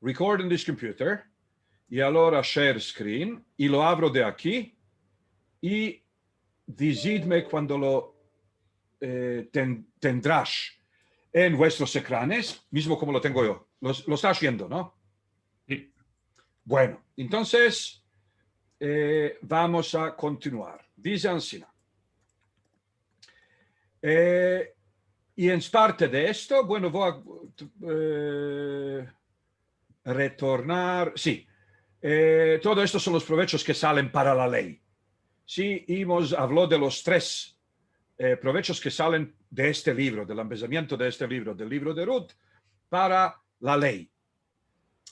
record in this computer, y ahora share screen, y lo abro de aquí, y decidme cuando lo tendrás en vuestros ecranes, mismo como lo tengo yo. Lo estás viendo, ¿no? Sí. Bueno, entonces vamos a continuar. Dice Ancina. Y en parte de esto, bueno, voy a retornar. Sí, todo esto son los provechos que salen para la ley. Sí, habló de los tres provechos que salen de este libro, del empezamiento de este libro, del libro de Ruth, para la ley.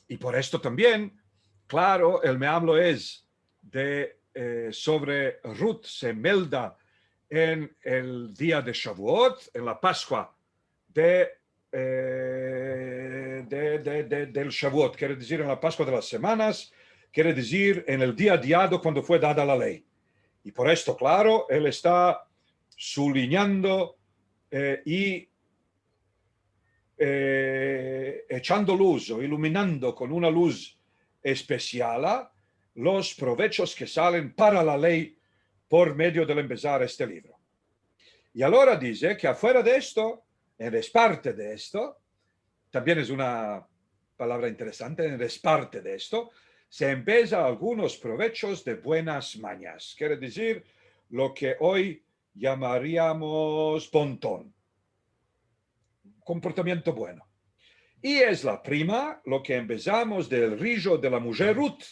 Y por esto también, claro, el me hablo es de sobre Ruth se melda en el día de Shavuot, en la Pascua del Shavuot, quiere decir en la Pascua de las semanas, quiere decir en el día diado cuando fue dada la ley. Y por esto, claro, él está sublineando y echando luz o iluminando con una luz especial los provechos que salen para la ley por medio del empezar este libro. Y ahora dice que afuera de esto, en parte de esto, también es una palabra interesante, en parte de esto, se empieza algunos provechos de buenas mañas. Quiere decir lo que hoy llamaríamos pontón. Comportamiento bueno. Y es la prima lo que empezamos del rillo de la mujer Ruth,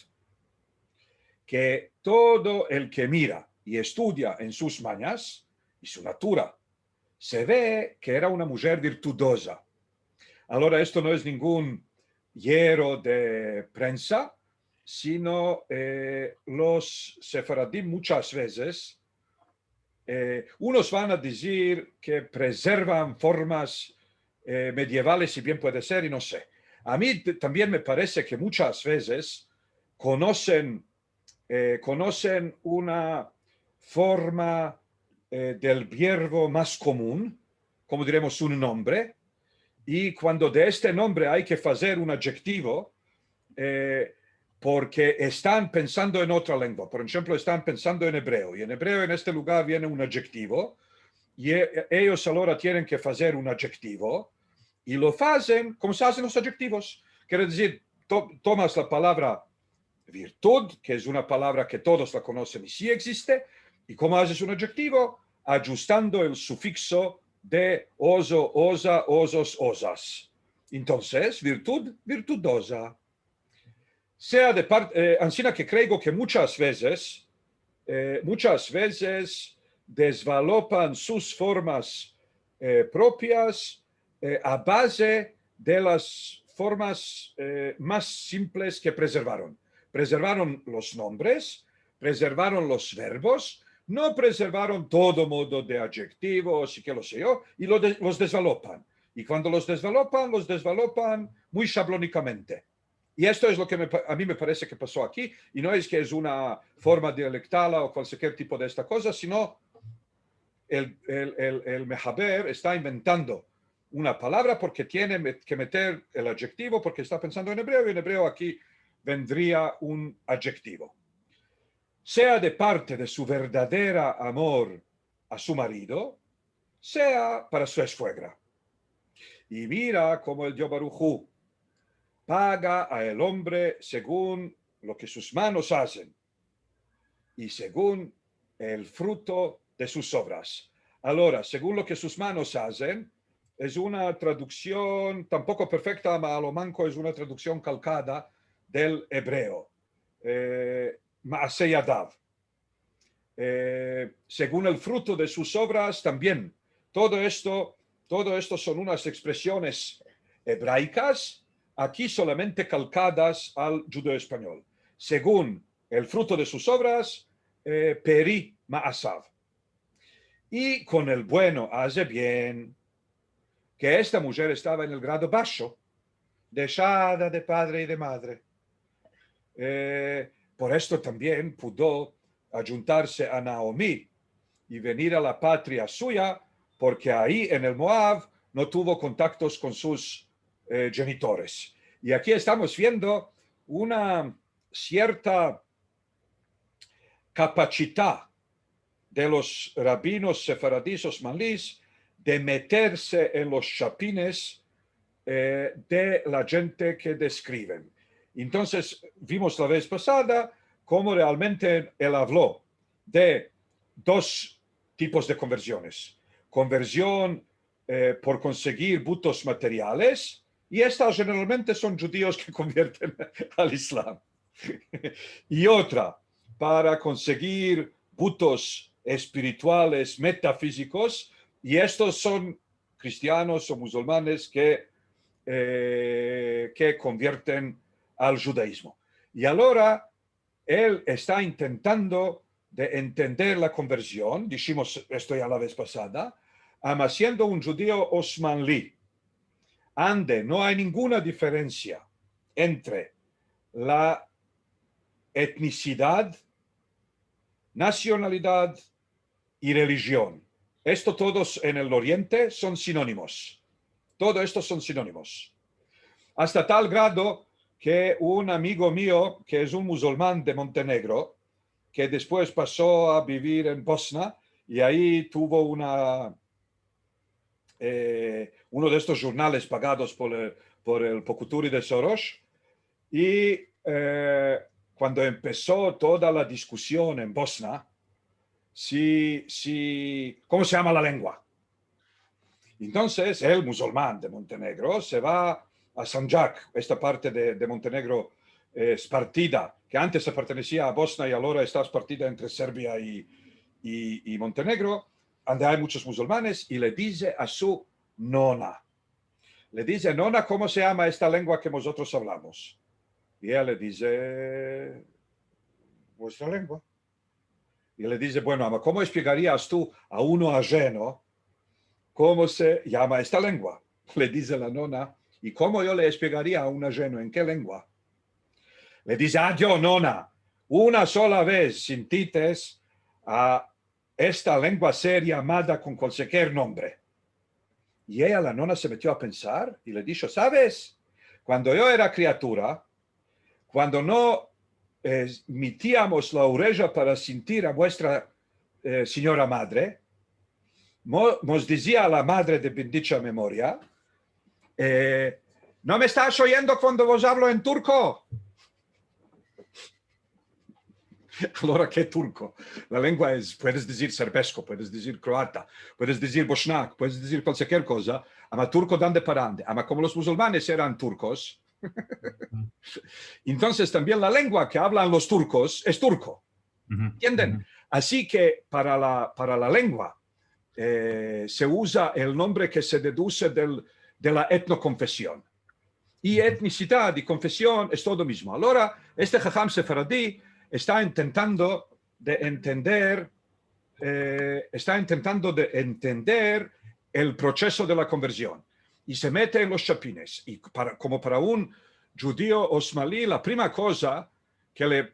que todo el que mira y estudia en sus mañas y su natura, se ve que era una mujer virtuosa. Ahora, esto no es ningún hierro de prensa, sino los sefaradim muchas veces, unos van a decir que preservan formas medievales, si bien puede ser, y no sé. A mí también me parece que muchas veces conocen una forma del verbo más común, como diremos un nombre, y cuando de este nombre hay que hacer un adjetivo, porque están pensando en otra lengua. Por ejemplo, están pensando en hebreo, y en hebreo en este lugar viene un adjetivo, y ellos ahora tienen que hacer un adjetivo, y lo hacen como se hacen los adjetivos. Quiere decir, tomas la palabra virtud, que es una palabra que todos la conocen y sí existe, y cómo haces un adjetivo, ajustando el sufixo de oso, osa, osos, osas. Entonces, virtud, virtudosa. Sea de parte, ansina que creo que muchas veces desvalopan sus formas propias a base de las formas más simples que preservaron. Preservaron los nombres, preservaron los verbos, no preservaron todo modo de adjetivos y que lo sé yo, y los desvalopan. Y cuando los desvalopan muy shablónicamente. Y esto es lo que a mí me parece que pasó aquí, y no es que es una forma dialectal o cualquier tipo de esta cosa, sino el mehaber está inventando una palabra porque tiene que meter el adjetivo, porque está pensando en hebreo, y en hebreo aquí vendría un adjetivo. Sea de parte de su verdadera amor a su marido, sea para su suegra. Y mira cómo el Dios Baruj Hu paga al hombre según lo que sus manos hacen y según el fruto de sus obras. Ahora, según lo que sus manos hacen, es una traducción tampoco perfecta, a lo manco es una traducción calcada del hebreo. Maaseh Yadav. Según el fruto de sus obras también. Todo esto son unas expresiones hebraicas, aquí solamente calcadas al judeo español. Según el fruto de sus obras, peri ma'asav. Y con el bueno hace bien, que esta mujer estaba en el grado bajo, dejada de padre y de madre. Por esto también pudo ayuntarse a Naomi y venir a la patria suya, porque ahí en el Moab no tuvo contactos con sus genitores. Y aquí estamos viendo una cierta capacidad de los rabinos sefaradíes osmanlíes de meterse en los chapines de la gente que describen. Entonces, vimos la vez pasada cómo realmente él habló de dos tipos de conversiones. Conversión por conseguir butos materiales, y estas generalmente son judíos que convierten al Islam. Y otra, para conseguir butos espirituales, metafísicos, y estos son cristianos o musulmanes que convierten al judaísmo. Y ahora él está intentando de entender la conversión, dijimos esto ya la vez pasada, siendo un judío osmanlí, ande, no hay ninguna diferencia entre la etnicidad, nacionalidad y religión. Esto todos en el Oriente son sinónimos. Todo esto son sinónimos. Hasta tal grado que un amigo mío, que es un musulmán de Montenegro, que después pasó a vivir en Bosnia y ahí tuvo uno de estos jornales pagados por el Pocuturi de Soros, y cuando empezó toda la discusión en Bosnia, ¿cómo se llama la lengua? Entonces, el musulmán de Montenegro se va a Sanjak, esta parte de Montenegro spartida, que antes se pertenecía a Bosnia y ahora está spartida entre Serbia y Montenegro, donde hay muchos musulmanes, y le dice a su nona, ¿cómo se llama esta lengua que nosotros hablamos? Y ella le dice, vuestra lengua. Y le dice, bueno, ama, ¿cómo explicarías tú a uno ajeno cómo se llama esta lengua? Le dice la nona, ¿y cómo yo le explicaría a un ajeno en qué lengua? Le dice, yo, nona, una sola vez sintites a esta lengua ser llamada con cualquier nombre. Y ella, la nona, se metió a pensar y le dijo, ¿sabes? Cuando yo era criatura, cuando no metíamos la oreja para sentir a vuestra señora madre, nos decía la madre de bendita memoria, ¿no me estás oyendo cuando vos hablo en turco? Allora, ¿qué turco? La lengua es, puedes decir serbesco, puedes decir croata, puedes decir boshnak, puedes decir cualquier cosa, ama turco dónde parande. Ama como los musulmanes eran turcos, entonces también la lengua que hablan los turcos es turco. ¿Entienden? Así que para la lengua se usa el nombre que se deduce de la etnoconfesión. Y etnicidad y confesión es todo mismo. Ahora, este Jajam Sefaradí está intentando de entender el proceso de la conversión y se mete en los chapines. Y como para un judío osmalí, la primera cosa que le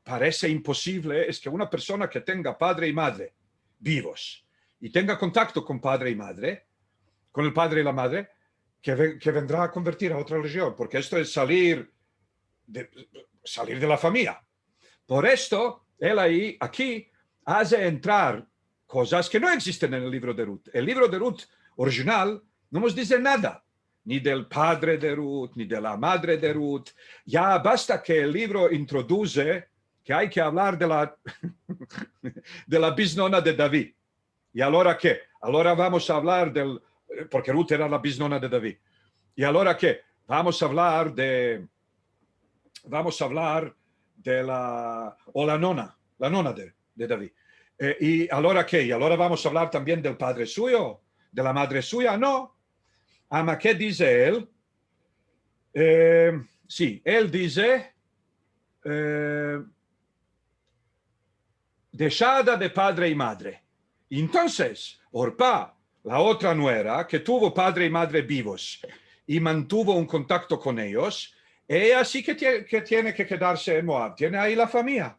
parece imposible es que una persona que tenga padre y madre vivos y tenga contacto con padre y madre, con el padre y la madre, que vendrá a convertir a otra religión, porque esto es salir de la familia. Por esto, él aquí hace entrar cosas que no existen en el libro de Ruth. El libro de Ruth original no nos dice nada, ni del padre de Ruth, ni de la madre de Ruth. Ya basta que el libro introduce que hay que hablar de la bisnona de David. ¿Y ahora qué? Ahora vamos a hablar porque Ruth era la bisnona de David. ¿Y ahora qué? Vamos a hablar de la nona de David. ¿Y ahora qué? ¿Y ahora vamos a hablar también del padre suyo? ¿De la madre suya? No. Ama, ¿qué dice él? Sí, él dice dejada de padre y madre. Entonces, Orpá, la otra nuera, que tuvo padre y madre vivos y mantuvo un contacto con ellos, ella sí que tiene que quedarse en Moab, tiene ahí la familia.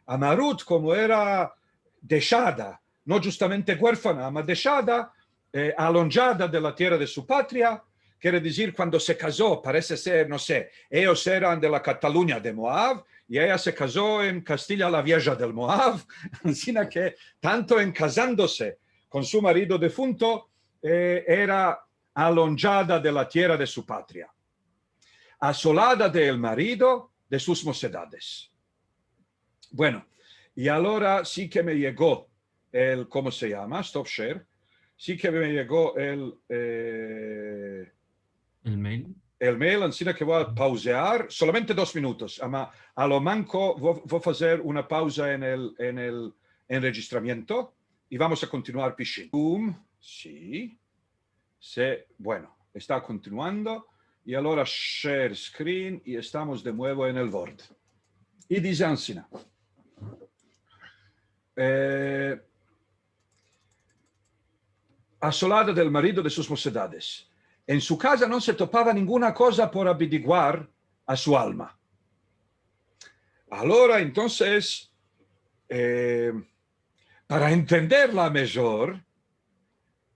Amarut, como era dejada, no justamente huérfana, pero dejada, alonjada de la tierra de su patria, quiere decir cuando se casó, parece ser, no sé, ellos eran de la Cataluña de Moab y ella se casó en Castilla la Vieja del Moab, así que tanto en casándose con su marido defunto, era alonjada de la tierra de su patria, asolada del marido de sus mocedades. Bueno, y ahora sí que me llegó el, ¿cómo se llama? Stop share. Sí que me llegó el mail. El mail, así que voy a pausear solamente 2 minutos. A lo manco voy a hacer una pausa en el enregistramiento y vamos a continuar pichín. Sí. Bueno, está continuando. Y ahora share screen y estamos de nuevo en el Word. Y dice así. Asolada del marido de sus mocedades. En su casa no se topaba ninguna cosa por averiguar a su alma. Ahora, entonces, para entenderla mejor,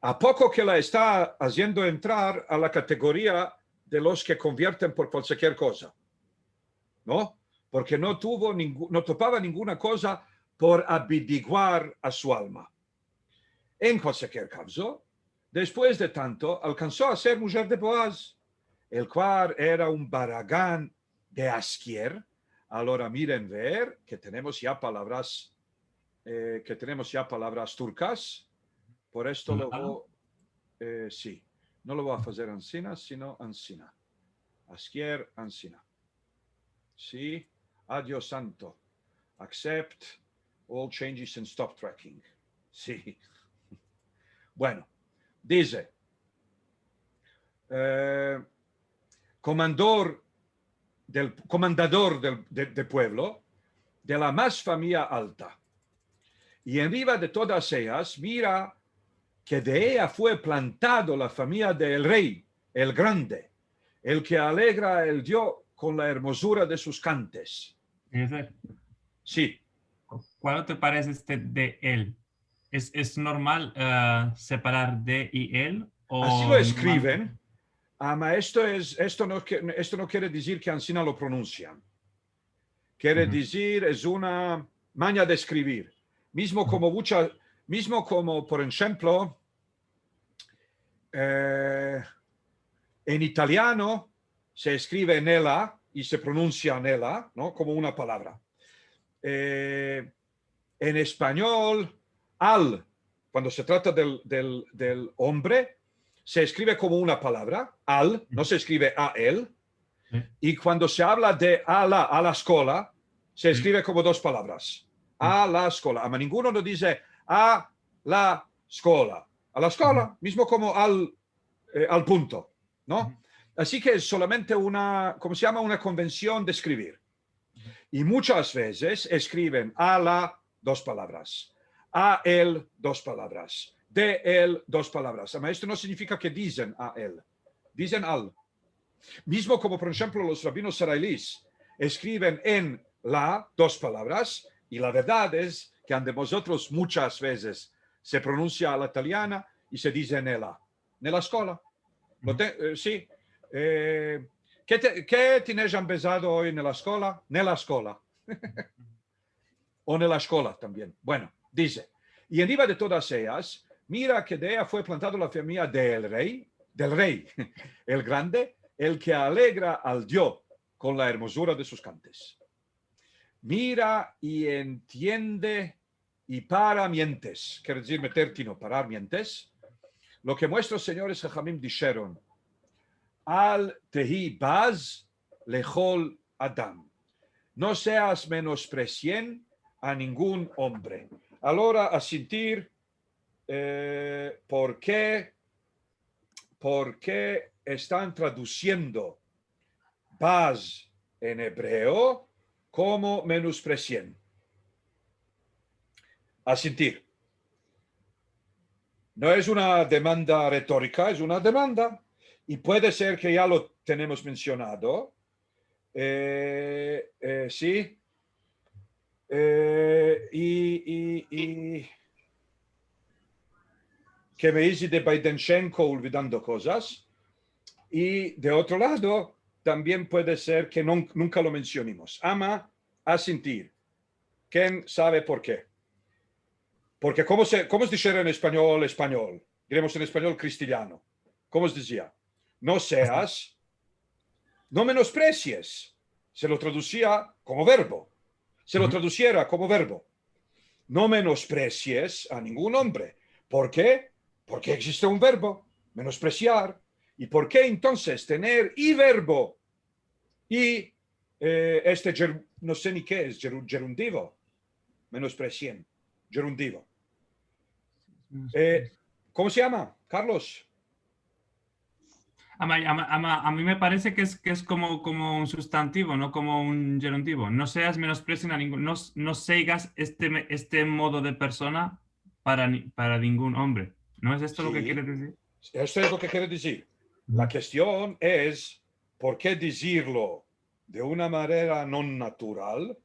a poco que la está haciendo entrar a la categoría de los que convierten por cualquier cosa, ¿no? Porque no topaba ninguna cosa por averiguar a su alma. En cualquier caso, después de tanto, alcanzó a ser mujer de Boaz, el cual era un baragán de Asquier. Ahora miren ver que tenemos ya palabras turcas. Por esto lo voy, sí, no lo voy a hacer ansina, sino ansina. Asquier, ansina. Sí, adiós santo. Accept all changes and stop tracking. Sí. Bueno, dice, comandador del pueblo, de la más familia alta. Y en arriba de todas ellas, mira que de ella fue plantado la familia del rey, el grande, el que alegra el Dios con la hermosura de sus cantes. Sí. ¿Cuál te parece este de él? ¿Es normal separar de y él? Así lo escriben. Esto no quiere decir que ansí no lo pronuncian. Quiere decir, es una maña de escribir. Mismo como por ejemplo, en italiano se escribe nella y se pronuncia nella, ¿no? Como una palabra. En español, al, cuando se trata del hombre, se escribe como una palabra, al, no se escribe a él. Y cuando se habla de a la escuela, se escribe como 2 palabras. A la escuela. A ninguno no dice a la escuela. A la escuela, mismo como al punto, ¿no? Así que es solamente ¿cómo se llama? Una convención de escribir. Y muchas veces escriben a la 2 palabras, a él 2 palabras, de él 2 palabras. Esto no significa que dicen a él, dicen al. Mismo como, por ejemplo, los rabinos israelíes escriben en la 2 palabras, y la verdad es que ante vosotros muchas veces se pronuncia a la italiana y se dice nella escuela. Sí. ¿Qué tienes empezado hoy en la escuela? Nella escuela. O en la escuela también. Bueno, dice, y arriba de todas ellas, mira que de ella fue plantado la familia del rey, el grande, el que alegra al Dios con la hermosura de sus cantes. Mira y entiende y para mientes, quiere decir meter tino, parar mientes, lo que nuestros señores Jajamim dijeron, al tehi baz lejol adam, no seas menosprecién a ningún hombre. Ahora a sentir por qué están traduciendo baz en hebreo como menosprecién. A sentir. No es una demanda retórica, es una demanda. Y puede ser que ya lo tenemos mencionado. Sí. Y que me dice de Baidenchenko olvidando cosas. Y de otro lado, también puede ser que nunca lo mencionemos. Ama, a sentir. ¿Quién sabe por qué? Porque ¿cómo se dice en español español? Diremos en español cristiano. ¿Cómo se decía? No seas, no menosprecies. Se lo traducía como verbo. Se lo traduciera como verbo. No menosprecies a ningún hombre. ¿Por qué? Porque existe un verbo, menospreciar. ¿Y por qué entonces tener y verbo y no sé ni qué es, gerundivo? Menosprecien, gerundivo. ¿Cómo se llama, Carlos? A mí me parece que es como un sustantivo, no como un gerundivo. No seas menosprecio a ningún, no sigas este modo de persona para ningún hombre. ¿No es esto lo que Sí, quieres decir? esto es lo que quiero decir. La cuestión es, ¿por qué decirlo de una manera no natural?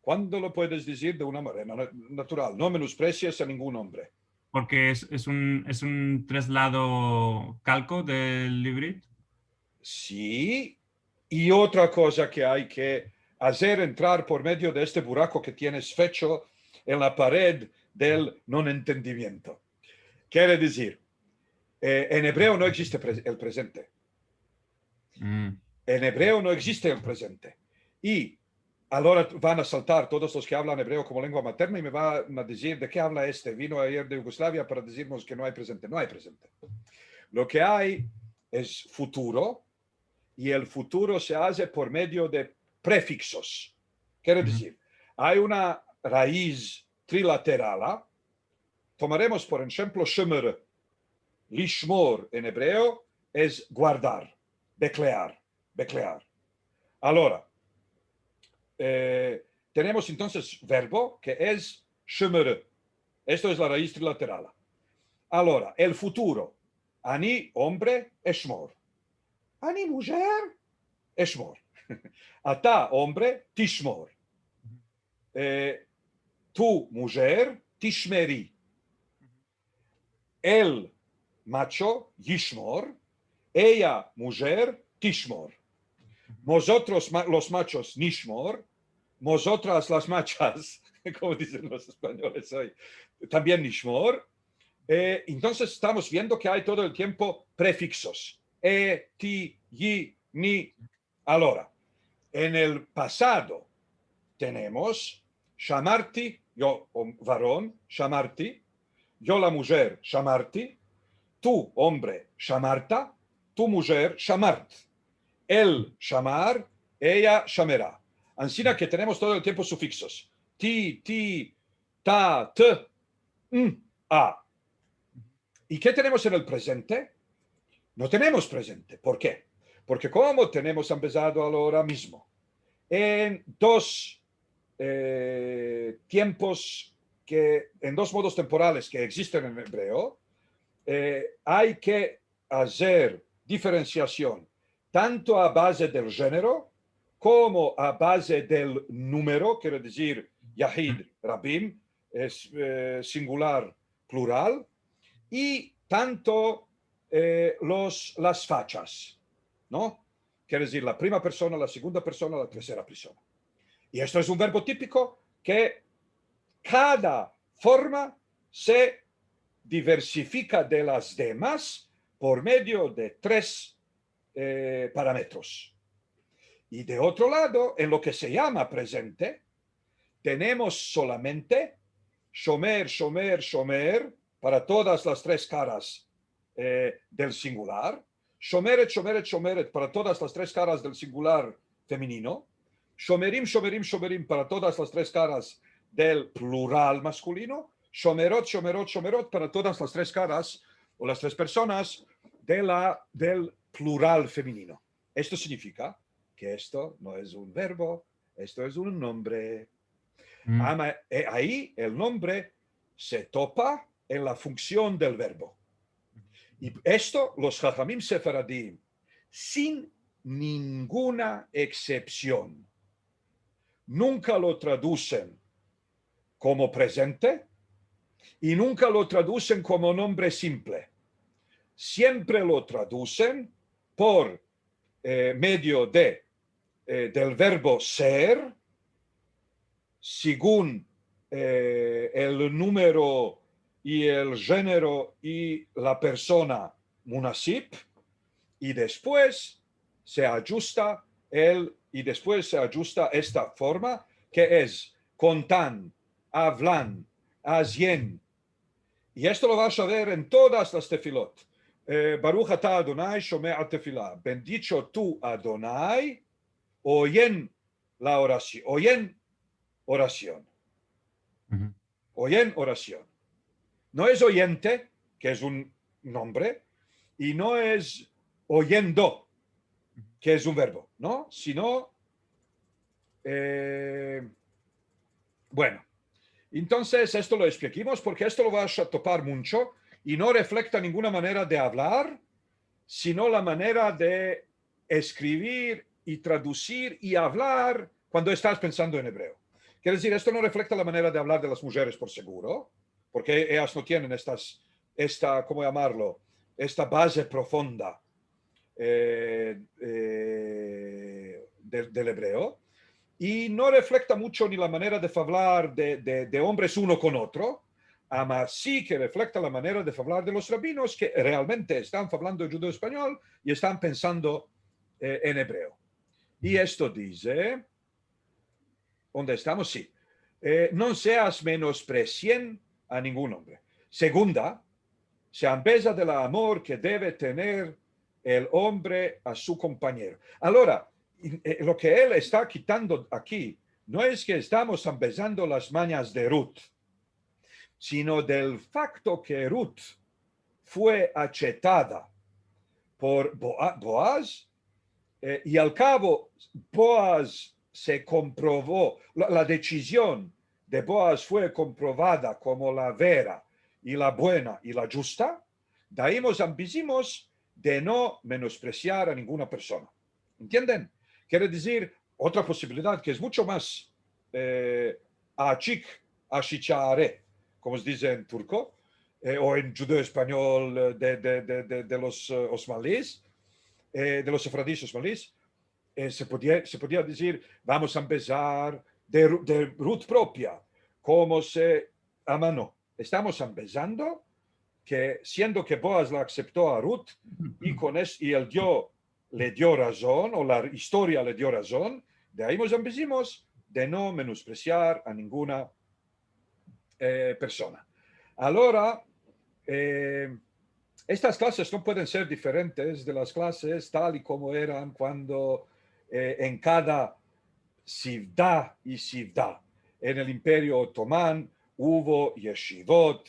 ¿Cuándo lo puedes decir de una manera natural? No menosprecies a ningún hombre. Porque es un traslado calco del librit. Sí, y otra cosa que hay que hacer entrar por medio de este buraco que tienes fecho en la pared del no entendimiento. Quiere decir, en hebreo no existe el presente. Mm. En hebreo no existe el presente. Y ahora van a saltar todos los que hablan hebreo como lengua materna y me van a decir, ¿de qué habla este? Vino ayer de Yugoslavia para decirnos que no hay presente. No hay presente. Lo que hay es futuro, y el futuro se hace por medio de prefixos. Quiere decir, hay una raíz trilateral. Tomaremos, por ejemplo, shomer. Lishmor en hebreo es guardar, beclear. Ahora, tenemos entonces verbo que es shomer. Esto es la raíz trilateral. Ahora, el futuro. Ani, hombre, eshmor. Ani, mujer, eshmor. Ata, hombre, tishmor. Tu, mujer, tishmeri. El, macho, yishmor. Ella, mujer, tishmor. Vosotros, los machos, nishmor. Vosotras, las machas, como dicen los españoles hoy, también nishmor. Entonces estamos viendo que hay todo el tiempo prefixos. Ti, yi, ni. Ahora, en el pasado tenemos shamarti, yo varón, shamarti, yo la mujer, shamarti, tú hombre, shamarta, tu mujer, shamart, él, shamar, ella, shamerá. Ansina que tenemos todo el tiempo sufixos. Ti, ta, t, a. ¿Y qué tenemos en el presente? No tenemos presente. ¿Por qué? Porque como tenemos empezado ahora mismo en dos tiempos en dos modos temporales que existen en hebreo, hay que hacer diferenciación tanto a base del género como a base del número, quiero decir, Yahid, Rabim, es singular, plural, y tanto las fachas, ¿no? Quiere decir la primera persona, la segunda persona, la tercera persona. Y esto es un verbo típico que cada forma se diversifica de las demás por medio de tres parámetros. Y de otro lado, en lo que se llama presente, tenemos solamente shomer, shomer, shomer para todas las tres caras del singular, shomeret, shomeret, shomeret para todas las tres caras del singular femenino, shomerim, shomerim, shomerim para todas las tres caras del plural masculino, shomerot, shomerot, shomerot para todas las tres caras o las tres personas del plural femenino. Esto significa que esto no es un verbo, esto es un nombre. Ahí el nombre se topa en la función del verbo. Y esto los Jajamim Sefaradim, sin ninguna excepción, nunca lo traducen como presente y nunca lo traducen como nombre simple. Siempre lo traducen por medio del verbo ser, según el número y el género y la persona munasip, y después se ajusta esta forma, que es contan, hablan, hacen. Y esto lo vas a ver en todas las tefilot. Baruch atah Adonai shomea tefilá. Bendito tú, Adonai, oyen la oración. Oyen oración. Ujú. Oyen oración. No es oyente, que es un nombre, y no es oyendo, que es un verbo, ¿no? Sino, bueno, entonces esto lo expliquemos porque esto lo vas a topar mucho y no refleja ninguna manera de hablar, sino la manera de escribir y traducir y hablar cuando estás pensando en hebreo. Quiere decir, esto no refleja la manera de hablar de las mujeres, por seguro, porque ellas no tienen ¿cómo llamarlo? Esta base profunda del hebreo, y no refleja mucho ni la manera de hablar de hombres uno con otro, mas sí que refleja la manera de hablar de los rabinos que realmente están hablando en judeo-español y están pensando en hebreo. Y esto dice, ¿dónde estamos? Sí. No seas menosprecien a ningún hombre. Segunda, se ambesa del amor que debe tener el hombre a su compañero. Ahora, lo que él está quitando aquí no es que estamos empezando las mañas de Ruth, sino del facto que Ruth fue achetada por Boaz, y al cabo Boaz se comprobó, la decisión de Boaz fue comprobada como la vera y la buena y la justa. De ahí nos ambicimos de no menospreciar a ninguna persona. ¿Entienden? Quiere decir, otra posibilidad que es mucho más achik, ashichare, como se dice en turco, o en judeo español de los osmalíes, de los sefardíes osmalíes, se podía decir, vamos a empezar de Ruth propia, como se amanó. Estamos empezando que siendo que Boaz la aceptó a Ruth y el Dios le dio razón, o la historia le dio razón, de ahí nos empezamos de no menospreciar a ninguna persona. Ahora, estas clases no pueden ser diferentes de las clases tal y como eran cuando en cada ciudad y ciudad en el Imperio Otomán hubo yeshivot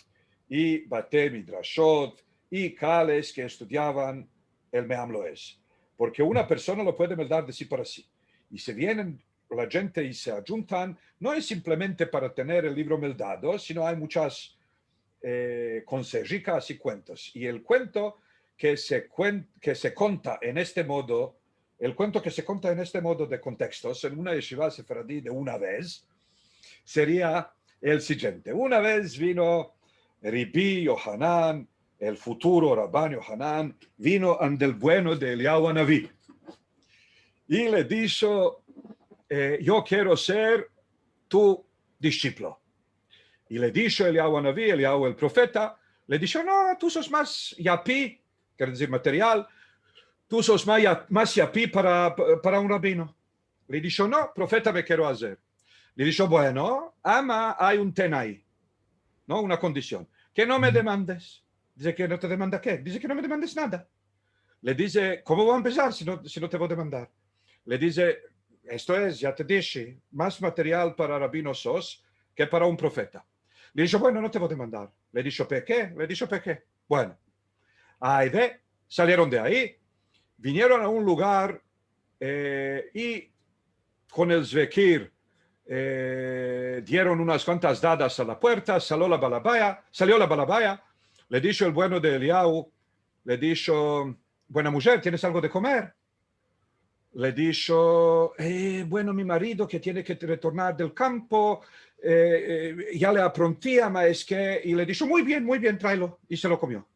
y bate midrashot y cales que estudiaban el Me'am Lo'ez. Porque una persona lo puede dar de sí para sí. Y si vienen la gente y se adjuntan, no es simplemente para tener el libro meldado, sino hay muchas consejicas y cuentos. Y el cuento que se cuenta en este modo, el cuento que se cuenta en este modo de contextos en una yeshiva sefaradí de una vez, sería el siguiente. Una vez vino Rabbi Yohanan, el futuro Rabban Yohanan, vino ante el bueno de Eliyahu Hanaví y le dijo, yo quiero ser tu discípulo. Y le dijo Eliyahu Hanaví, Eliyahu el profeta, le dijo, no, tú sos más yapi, quiere decir material, tú sos más yapi para un rabino. Le dijo, no, profeta, me quiero hacer. Le dijo, bueno, ama, hay un tenai, ¿no? Una condición, que no me demandes. Dice que no te demanda qué, dice que no me demandes nada. Le dice, ¿cómo voy a empezar si no te voy a demandar? Le dice, esto es, ya te dije, más material para rabinos sos que para un profeta. Le dijo, bueno, no te voy a demandar. Le dijo, ¿por qué? Le dijo, ¿por qué? Bueno, ahí salieron de ahí, vinieron a un lugar y con el zvekir dieron unas cuantas dadas a la puerta, salió la balabaya, le dijo el bueno de Eliyahu, le dijo, buena mujer, ¿tienes algo de comer? Le dijo, bueno, mi marido que tiene que retornar del campo, ya le apronté, ma es que, y le dijo, muy bien, tráelo, y se lo comió.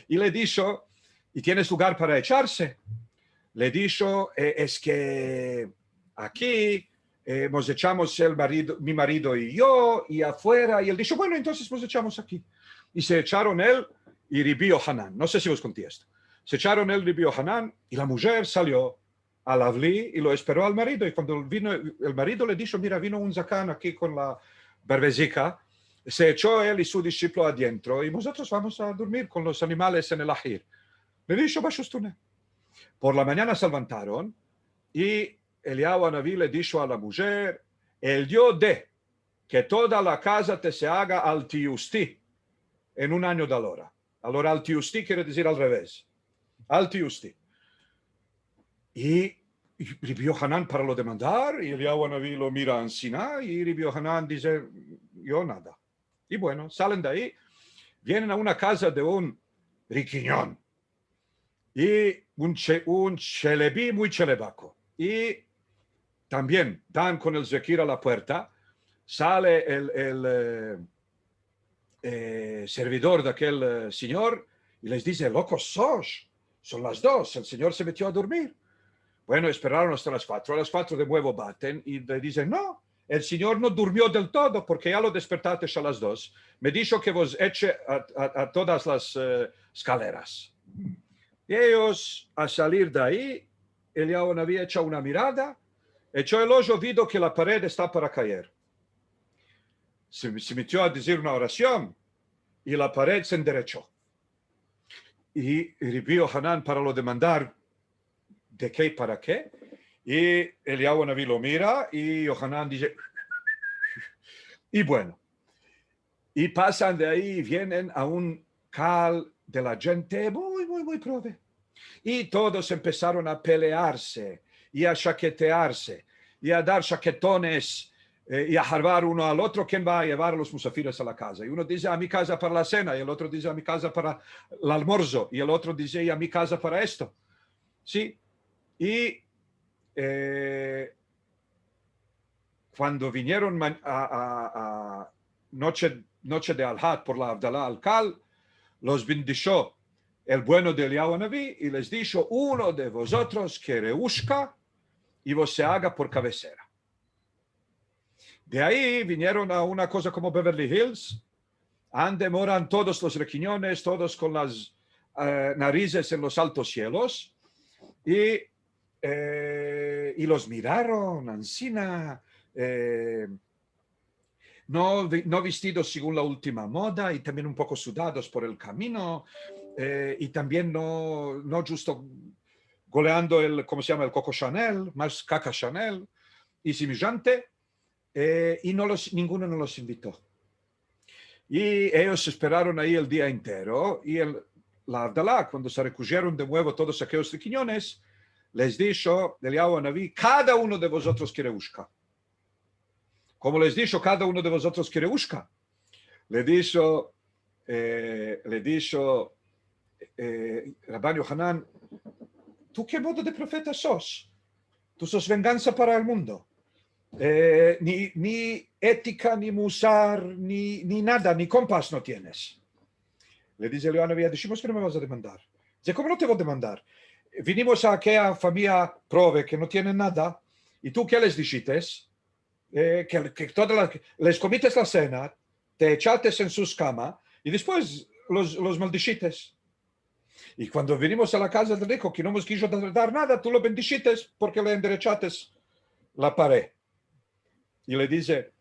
Y le dijo, ¿Y tienes lugar para echarse? Le dijo, es que aquí nos echamos mi marido y yo, y afuera. Y él dijo, bueno, entonces nos echamos aquí. Y se echaron él y Rabbi Yohanan. No sé si os conté esto. Se echaron él y Rabbi Yohanan, y la mujer salió al Avli y lo esperó al marido. Y cuando vino, el marido le dijo, mira, vino un zacán aquí con la berbesica. Se echó él y su discípulo adentro, y nosotros vamos a dormir con los animales en el ajir. Le dijo, Bashustune. Por la mañana se levantaron, y Eliyahu Hanaví le dijo a la mujer, el Dios de que toda la casa te se haga al tiusti en un año de allora. Allora al tiusti quiere decir al revés. Al tiusti. Y Rabbi Yohanan para lo demandar, y Eliyahu Hanaví lo mira en Siná, y Rabbi Yohanan dice, yo nada. Y bueno, salen de ahí, vienen a una casa de un riquiñón, y un chelebi muy chelebaco. Y también dan con el zekir a la puerta, sale el servidor de aquel señor y les dice, locos sos, son las 2, el señor se metió a dormir. Bueno, esperaron hasta las 4, a las 4 de nuevo baten y le dicen, no, el señor no durmió del todo porque ya lo despertaste a las 2. Me dijo que vos eche a todas las escaleras. Y ellos, a salir de ahí, Eliyahu Hanaví echó una mirada, echó el ojo, vido que la pared está para caer. Se metió a decir una oración y la pared se enderechó. Y Rabbi Yohanan para lo demandar, ¿de qué para qué? Y Eliyahu Hanaví lo mira y Yohanan dice, y bueno, y pasan de ahí y vienen a un cal de la gente muy prove. Y todos empezaron a pelearse y a chaquetearse y a dar chaquetones y a jarbar uno al otro quién va a llevar a los musafires a la casa. Y uno dice a mi casa para la cena, y el otro dice a mi casa para el almuerzo, y el otro dice a mi casa para esto. Sí, y cuando vinieron a noche de Al-Had por la Abdalá al-Kal, los bendició el bueno de Eliyahu Hanaví y les dijo, uno de vosotros que rehusca y vos se haga por cabecera. De ahí vinieron a una cosa como Beverly Hills, donde moran todos los requiñones, todos con las narices en los altos cielos, y los miraron, Ancina, no vestidos según la última moda y también un poco sudados por el camino, y también no justo goleando ¿cómo se llama? El Coco Chanel, más caca Chanel, y semejante, y ninguno no los invitó. Y ellos esperaron ahí el día entero, y la Abdalá, cuando se recogieron de nuevo todos aquellos riquiñones, les dijo Eliyahu Hanaví, cada uno de vosotros quiere buscar. Como les dijo, cada uno de vosotros quiere buscar. Le dijo Rabban Yohanan, ¿tú qué modo de profeta sos? Tú sos venganza para el mundo. Ni ética, ni musar, ni nada, ni compás no tienes. Le dice Eliyahu Hanaví, decimos que no me vas a demandar. Dice, ¿cómo no te voy a demandar? Vinimos a aquella familia prove que no tiene nada, y tú qué les dijiste? Que les comites la cena, te echates en sus camas y después los maldichites. Y cuando vinimos a la casa del rico que no nos quiso dar nada, tú lo bendichites porque le enderechates la pared. Y le dice,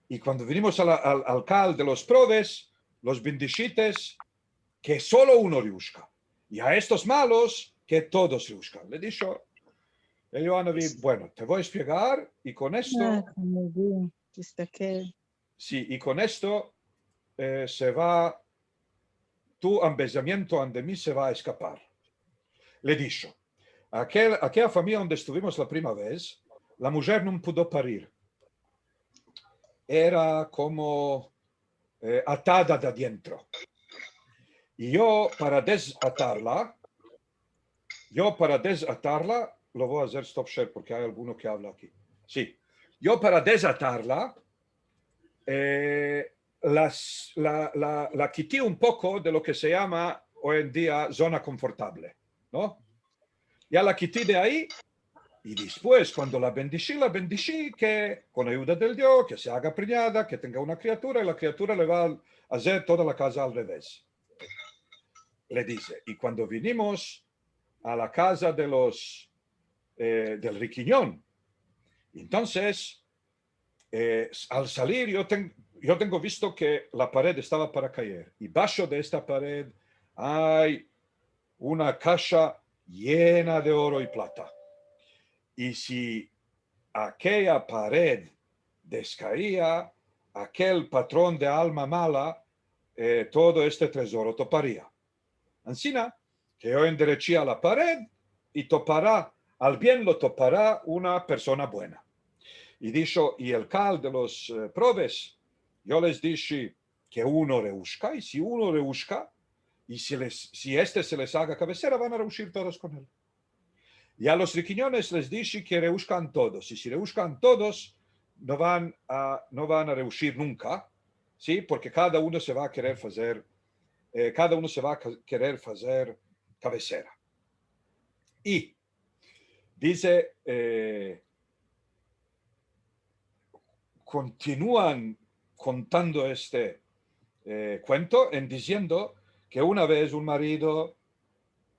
y cuando vinimos al cal de los probes, los bendichites que solo uno le busca. Y a estos malos que todos le buscan. Le dijo Eliyahu Hanaví, bueno, te voy a explicar y con esto, sí, y con esto se va, tu embellecimiento ante mí se va a escapar. Le dijo, aquella familia donde estuvimos la primera vez, la mujer no pudo parir. Era como atada de adentro. Y yo para desatarla, lo voy a hacer stop share porque hay alguno que habla aquí. Sí, yo para desatarla, la quité un poco de lo que se llama hoy en día zona confortable. ¿no? Ya la quité de ahí y después cuando la bendecí que con ayuda del Dios, que se haga preñada, que tenga una criatura y la criatura le va a hacer toda la casa al revés. Le dice, y cuando vinimos a la casa de del Riquiñón, entonces, al salir yo tengo visto que la pared estaba para caer y bajo de esta pared hay una caja llena de oro y plata. Y si aquella pared descaía, aquel patrón de alma mala, todo este tesoro toparía. Ansina, que yo enderechía la pared y topará, al bien lo topará una persona buena. Y dijo, y el cal de los probes, yo les dije que uno reusca, y si uno reusca, y si este se les haga cabecera, van a reusir todos con él. Y a los riquiñones les dije que reuscan todos, y si reuscan todos, no van a reusir nunca, ¿sí? Porque cada uno se va a querer hacer cabecera. Y dice, continúan contando este cuento en diciendo que una vez un marido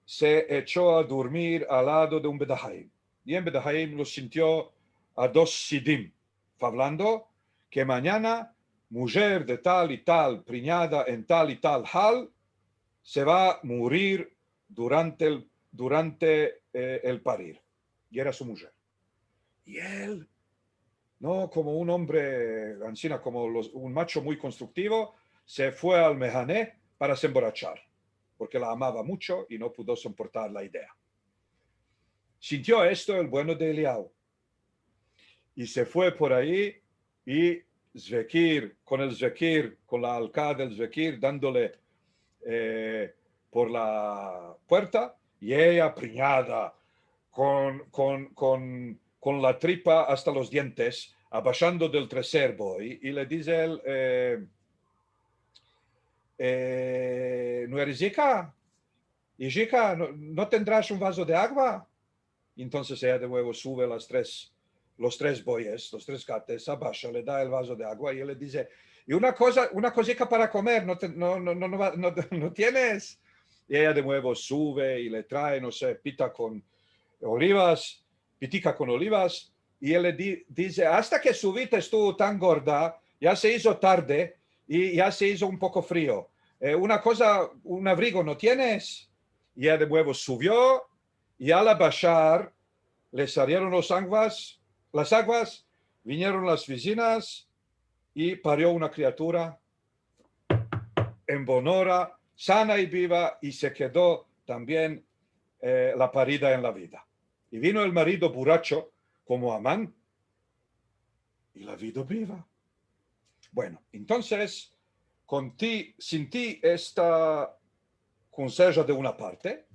se echó a dormir al lado de un Bedahaim. Y en Bedahaim lo sintió a dos Sidim, hablando que mañana mujer de tal y tal, preñada en tal y tal hal, se va a morir durante el parir. Y era su mujer. Y él, no como un hombre ancina, como un macho muy constructivo, se fue al Mehané para se emborrachar, porque la amaba mucho y no pudo soportar la idea. Sintió esto el bueno de Eliau y se fue por ahí y Zvekir, con la alcalde del Zvekir, dándole por la puerta, y ella preñada, con la tripa hasta los dientes, abajando del tercer boy, y le dice él, ¿no eres Zika? Y Zika, ¿no tendrás un vaso de agua? Entonces ella de nuevo sube los tres bueyes, los tres gatos, abajo, le da el vaso de agua y él le dice, y una cosita para comer, ¿no tienes? Y ella de nuevo sube y le trae, no sé, pitica con olivas, y él le dice, hasta que subiste estuvo tan gorda, ya se hizo tarde y ya se hizo un poco frío. Un abrigo, ¿no tienes? Y ella de nuevo subió y al bajar le salieron las aguas, vinieron las vecinas y parió una criatura en bonora, sana y viva, y se quedó también la parida en la vida. Y vino el marido borracho como Amán y la vida viva. Bueno, entonces, sentí esta consejo de una parte,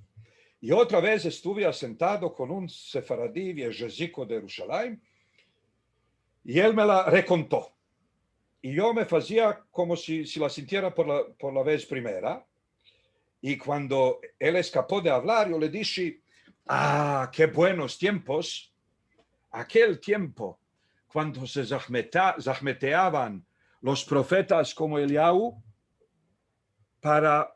y otra vez estuve asentado con un sefaradí viejecico de Jerusalén, y él me la recontó. Y yo me hacía como si la sintiera por la vez primera. Y cuando él escapó de hablar, yo le dije, qué buenos tiempos. Aquel tiempo, cuando se zahmeteaban los profetas como Eliau para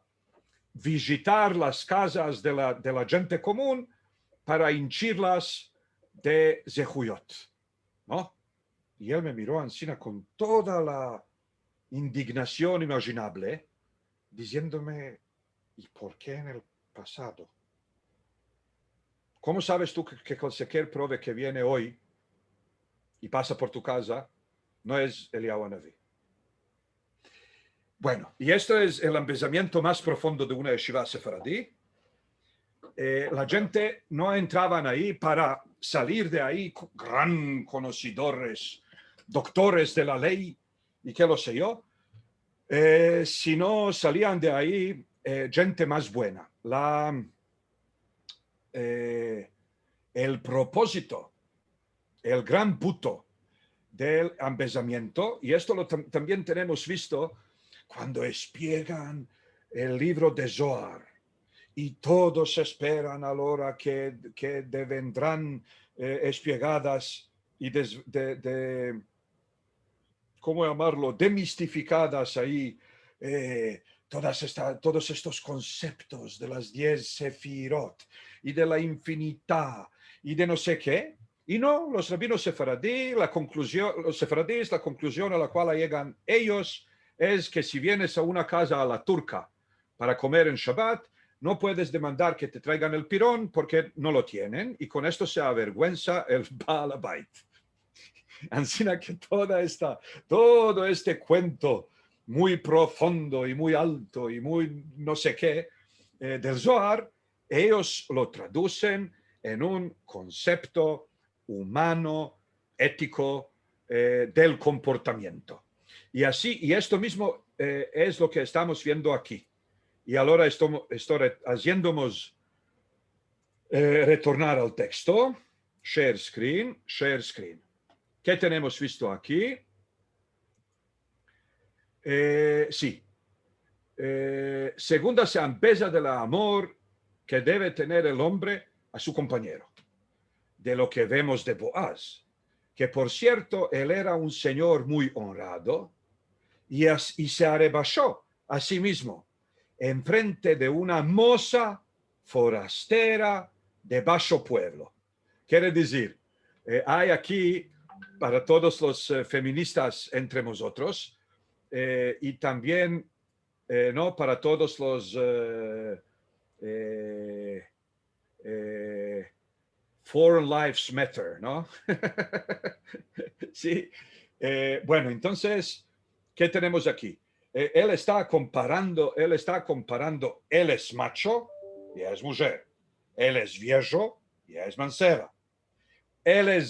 visitar las casas de la gente común, para hinchirlas de zehuyot, ¿no? Y él me miró encima con toda la indignación imaginable, diciéndome, ¿y por qué en el pasado? ¿Cómo sabes tú que cualquier prove que viene hoy y pasa por tu casa no es Eliyahu Hanaví? Bueno, y esto es el empezamiento más profundo de una yeshiva sefaradí. La gente no entraban ahí para salir de ahí gran conocedores, doctores de la ley y qué lo sé yo, sino salían de ahí gente más buena. El propósito, el gran punto del empezamiento, y esto también tenemos visto cuando explican el libro de Zohar y todos esperan a la hora que vendrán espiegadas y ¿cómo llamarlo? Demistificadas ahí todos estos conceptos de las 10 sefirot y de la infinidad y de no sé qué. Y no, los rabinos sefaradí, los sefaradíes, la conclusión a la cual llegan ellos es que si vienes a una casa a la turca para comer en Shabbat, no puedes demandar que te traigan el pirón porque no lo tienen y con esto se avergüenza el Baal Habait. Así que todo este cuento muy profundo y muy alto y muy no sé qué del Zohar, ellos lo traducen en un concepto humano, ético, del comportamiento. Y esto mismo es lo que estamos viendo aquí. Y ahora estoy haciéndonos retornar al texto. Share screen, share screen. ¿Qué tenemos visto aquí? Sí. Segunda santidad del amor que debe tener el hombre a su compañero. De lo que vemos de Boaz, que por cierto, él era un señor muy honrado y se arrebasó a sí mismo en frente de una moza forastera de bajo pueblo. Quiere decir, hay aquí para todos los feministas entre nosotros y también no para todos los Foreign Lives Matter, ¿no? Sí. Bueno, entonces, ¿qué tenemos aquí? Él está comparando, él es macho y es mujer. Él es viejo y es mancera. Él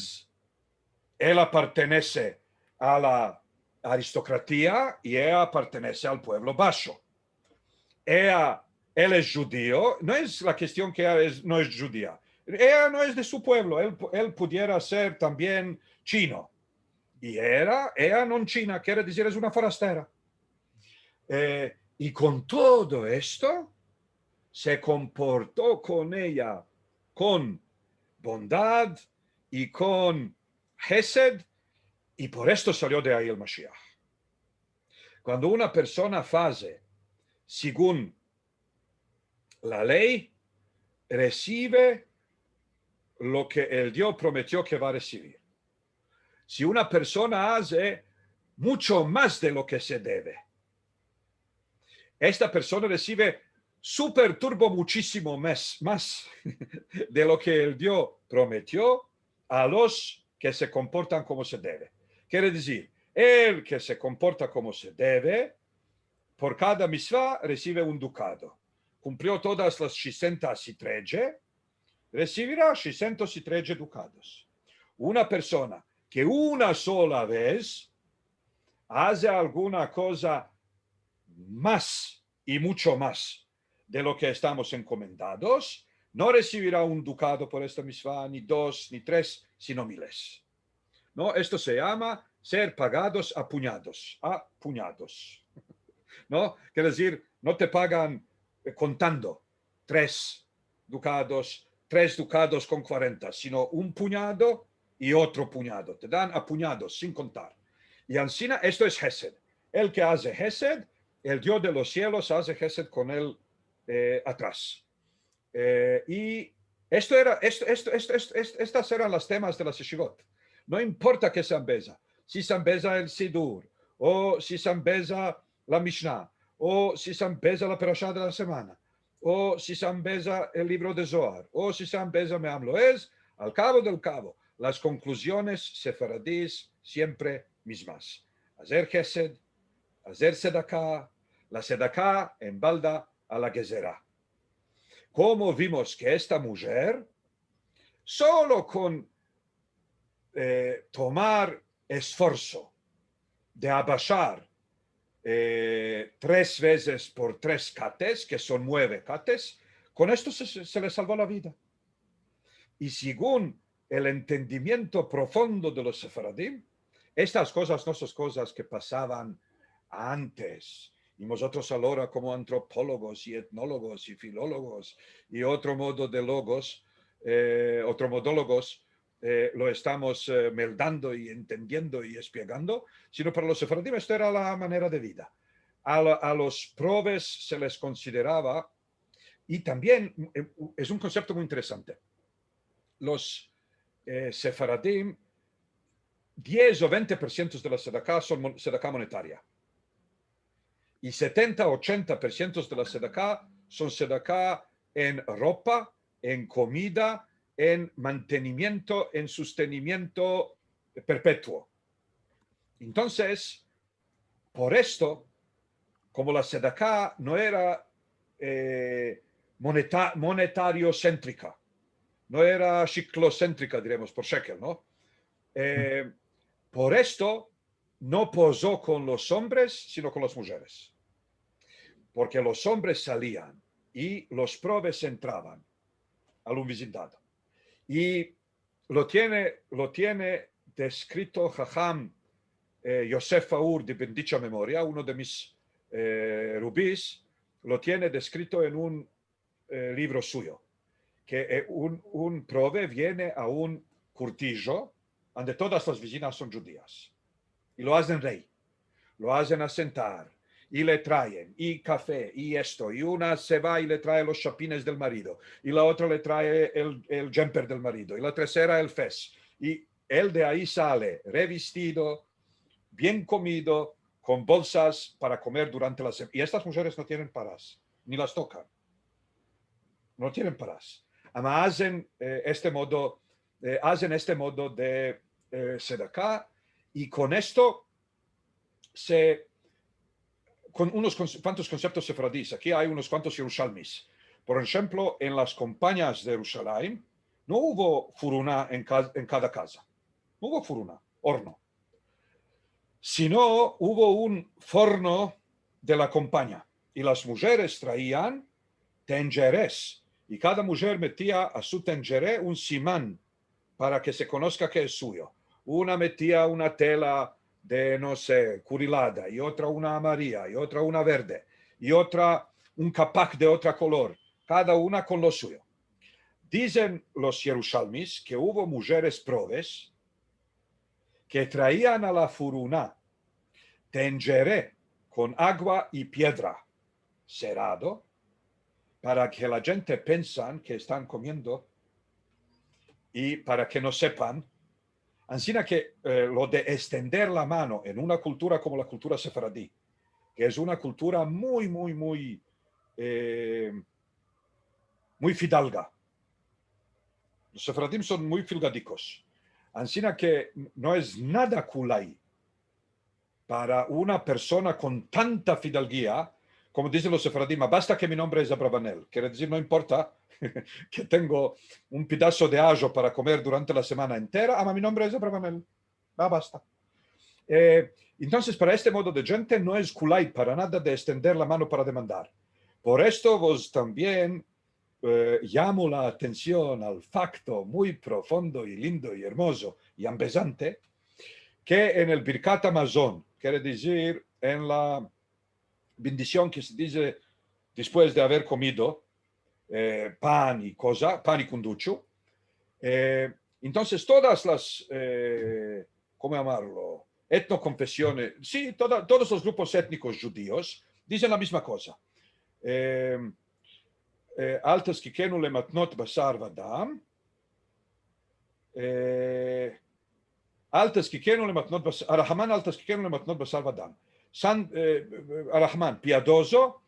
pertenece a la aristocracia y ella pertenece al pueblo bajo. Él es judío, no es la cuestión que ella no es judía. Ella no es de su pueblo, él pudiera ser también chino. Y ella no china, quiere decir es una forastera. Y con todo esto, se comportó con ella con bondad y con Hesed, y por esto salió de ahí el Mashiach. Cuando una persona hace según la ley, recibe lo que el Dios prometió que va a recibir. Si una persona hace mucho más de lo que se debe, esta persona recibe super turbo muchísimo más de lo que el Dios prometió a los que se comportan como se debe. Quiere decir, el que se comporta como se debe, por cada mitzvah recibe un ducado. Cumplió todas las 613, recibirá 613 ducados. Una persona que una sola vez hace alguna cosa más y mucho más de lo que estamos encomendados, no recibirá un ducado por esta mitzvah, ni dos, ni tres, sino miles. ¿No? Esto se llama ser pagados a puñados. ¿No? Quiere decir, no te pagan contando 3 ducados con 40, sino un puñado y otro puñado. Te dan a puñados sin contar. Y encima, esto es Hesed. El que hace Hesed, el Dios de los cielos hace Hesed con él atrás. Y estas eran las temas de la Yeshivot. No importa que sean beza. Si sean beza el Sidur, o si sean beza la Mishnah, o si sean beza la Perashá de la semana, o si sean beza el libro de Zohar, o si sean beza Me'am Lo'ez, al cabo del cabo, las conclusiones sefaradís siempre mismas. Hacer Hesed, hacer Sedaká, la Sedaká en balda a la Gezerá. Como vimos que esta mujer, solo con tomar esfuerzo de abajar 3 veces por 3 cates, que son 9 cates, con esto se le salvó la vida. Y según el entendimiento profundo de los sefaradim, estas cosas no son cosas que pasaban antes Y nosotros ahora como antropólogos y etnólogos y filólogos y otro modo de logos, otro modólogos, lo estamos meldando y entendiendo y explicando, sino para los sefaradim esto era la manera de vida. A los probes se les consideraba, y también es un concepto muy interesante, los sefaradim, 10 o 20% de la sedaká son sedaká monetaria. Y 70-80% de la sedaká son sedaká en ropa, en comida, en mantenimiento, en sostenimiento perpetuo. Entonces, por esto, como la sedaká no era monetario céntrica, no era shiclocéntrica, diremos, por shekel, ¿no? Por esto, no posó con los hombres, sino con las mujeres. Porque los hombres salían y los probes entraban a un vecindado. Y lo tiene descrito Jajam Yosef Faur de bendicha memoria, uno de mis rubíes, lo tiene descrito en un libro suyo, que un probe viene a un curtillo donde todas las vecinas son judías. Y lo hacen rey, lo hacen asentar, y le traen, y café, y esto, y una se va y le trae los chapines del marido, y la otra le trae el jumper del marido, y la tercera el fez, y él de ahí sale revestido, bien comido, con bolsas para comer durante la semana. Y estas mujeres no tienen paras, ni las tocan. No tienen paras. Además, hacen este modo de sedaká, y con esto con unos cuantos conceptos sefaradíes. Aquí hay unos cuantos yerushalmis. Por ejemplo, en las campañas de Jerusalén no hubo furuna en cada casa. No hubo furuna, horno. Sino hubo un forno de la compañía. Y las mujeres traían tenjeres. Y cada mujer metía a su tenjeré un simán para que se conozca que es suyo. Una metía una tela de, no sé, curilada, y otra una amarilla, y otra una verde, y otra un capac de otro color, cada una con lo suyo. Dicen los yerushalmis que hubo mujeres probes que traían a la furuna tenjeré con agua y piedra cerrado para que la gente piensan que están comiendo y para que no sepan. Así que lo de extender la mano en una cultura como la cultura sefaradí, que es una cultura muy, muy, muy, muy fidalga. Los sefaradim son muy filgadicos. Así que no es nada kulai para una persona con tanta fidalguía, como dicen los sefaradim, basta que mi nombre es Abravanel. Quiere decir, no importa que tengo un pedazo de ajo para comer durante la semana entera, ama mi nombre es Abravanel. Basta. Entonces, para este modo de gente no es kulai para nada de extender la mano para demandar. Por esto vos también llamo la atención al facto muy profundo y lindo y hermoso y ambesante que en el Birkat Hamazon, quiere decir en la bendición que se dice después de haber comido pan y kunduchu, entonces todas las, ¿cómo llamarlo? Etnoconfesiones, sí, todos los grupos étnicos judíos dicen la misma cosa. Al tazkikenu lematnot basar vadam, al tazkikenu lematnot basar, Arahman al tazkikenu lematnot basar vadam. Arahman, piadoso,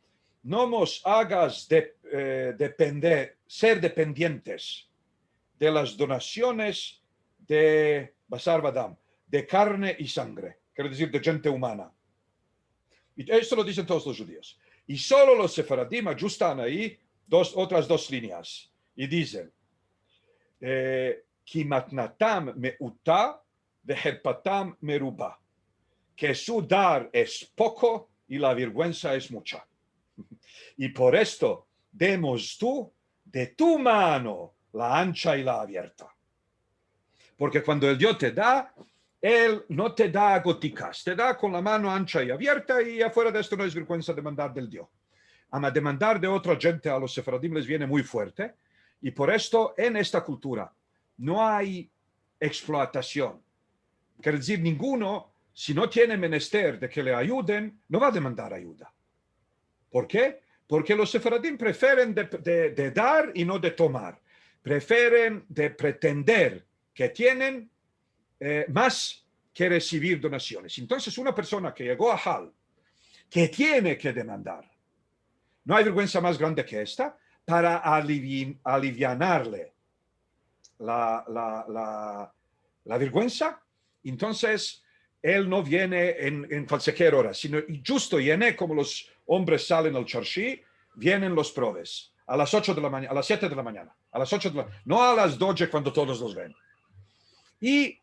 no nos hagas ser dependientes de las donaciones de basar vadam, de carne y sangre, quiere decir de gente humana. Y esto lo dicen todos los judíos. Y solo los sefaradim ajustan ahí otras dos líneas. Y dicen, Ki matnatam meuta veherpatam meruba. Que su dar es poco y la vergüenza es mucha. Y por esto demos tú de tu mano la ancha y la abierta. Porque cuando el Dios te da, Él no te da goticas, te da con la mano ancha y abierta y afuera de esto no es vergüenza demandar del Dios. Ama demandar de otra gente a los sefaradim les viene muy fuerte y por esto en esta cultura no hay explotación. Quiere decir, ninguno, si no tiene menester de que le ayuden, no va a demandar ayuda. ¿Por qué? Porque los sefaradim prefieren de dar y no de tomar. Prefieren de pretender que tienen más que recibir donaciones. Entonces, una persona que llegó a Hal, que tiene que demandar, no hay vergüenza más grande que esta, para alivianarle la vergüenza. Entonces, él no viene en cualquier hora, sino justo viene como los hombres salen al charshi, vienen los probes a las 8 de la mañana, a las 7 de la mañana, a las 8 de la no a las 12 cuando todos los ven. Y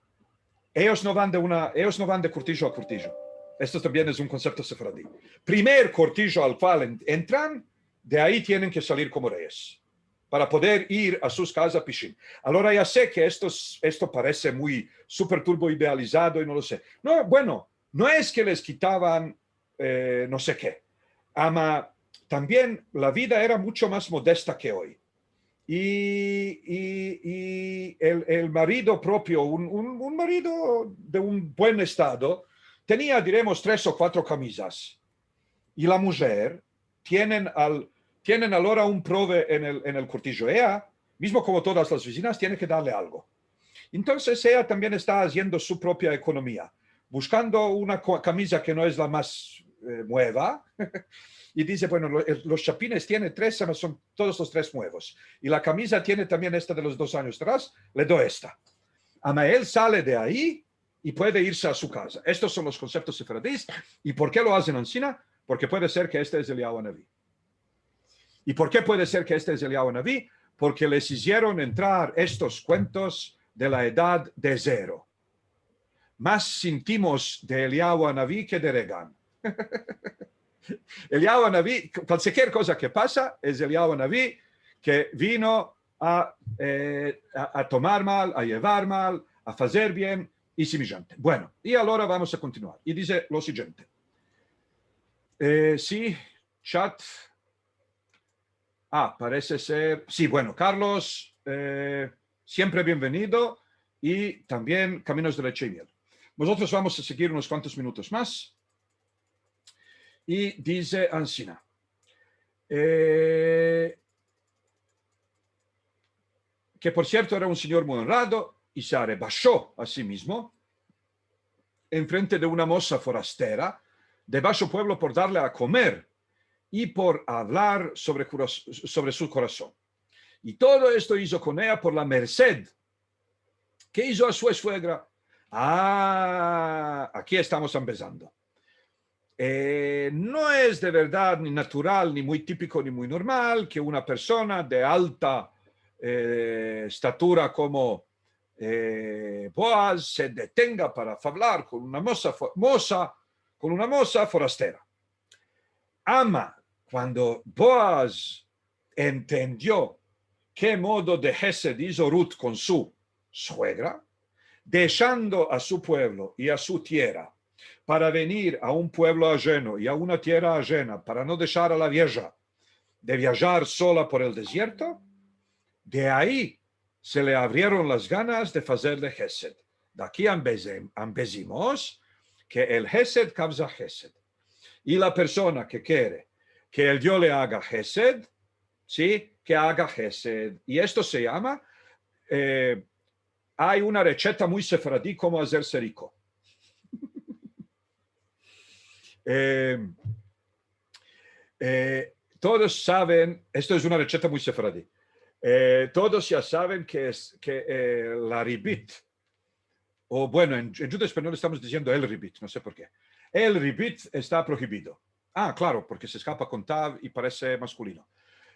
ellos no van de cortillo a cortillo. Esto también es un concepto sefaradí. Primer cortillo al cual entran, de ahí tienen que salir como reyes para poder ir a sus casas pishim. Ahora ya sé que esto parece muy súper turbo idealizado y no lo sé. No, bueno, no es que les quitaban no sé qué. Ama, también la vida era mucho más modesta que hoy. Y el marido propio, un marido de un buen estado, tenía, diremos, 3 o 4 camisas. Y la mujer tienen ahora un prove en el cortillo. Ella, mismo como todas las vecinas, tiene que darle algo. Entonces ella también está haciendo su propia economía, buscando una camisa que no es la más nueva. Y dice, bueno, los chapines tienen 3, son todos los 3 nuevos. Y la camisa tiene también esta de los 2 años atrás, le doy esta. Ama él sale de ahí y puede irse a su casa. Estos son los conceptos sefaradíes. ¿Y por qué lo hacen encima? Porque puede ser que este es Eliyahu Hanaví. ¿Y por qué puede ser que este es Eliyahu Hanaví? Porque les hicieron entrar estos cuentos de la edad de 0. Más sentimos de Eliyahu Hanaví que de Regan. Eliyahu Hanaví, cualquier cosa que pasa, es Eliyahu Hanaví que vino a tomar mal, a llevar mal, a hacer bien y semejante. Bueno, y ahora vamos a continuar. Y dice lo siguiente. Sí, chat. Parece ser. Sí, bueno, Carlos, siempre bienvenido. Y también Caminos de Leche y Miel. Nosotros vamos a seguir unos cuantos minutos más. Y dice Ancina. Que por cierto era un señor muy honrado y se arrebasó a sí mismo en frente de una moza forastera de bajo pueblo por darle a comer y por hablar sobre su corazón. Y todo esto hizo con ella por la merced que hizo a su suegra. Aquí estamos empezando. No es de verdad ni natural, ni muy típico, ni muy normal que una persona de alta estatura como Boaz se detenga para hablar con una moza forastera. Ama, cuando Boaz entendió qué modo de Hesed hizo Ruth con su suegra, dejando a su pueblo y a su tierra para venir a un pueblo ajeno y a una tierra ajena, para no dejar a la vieja de viajar sola por el desierto, de ahí se le abrieron las ganas de hacerle Hesed. De aquí ambezimos que el Hesed causa Hesed. Y la persona que quiere que el Dios le haga Hesed, ¿sí? Que haga Hesed. Y esto se llama, hay una receta muy sefaradí como hacerse rico. Todos saben, esto es una receta muy sefaradí. Todos ya saben que la ribit, o bueno, en judo español estamos diciendo el ribit, no sé por qué. El ribit está prohibido. Claro, porque se escapa con tav y parece masculino.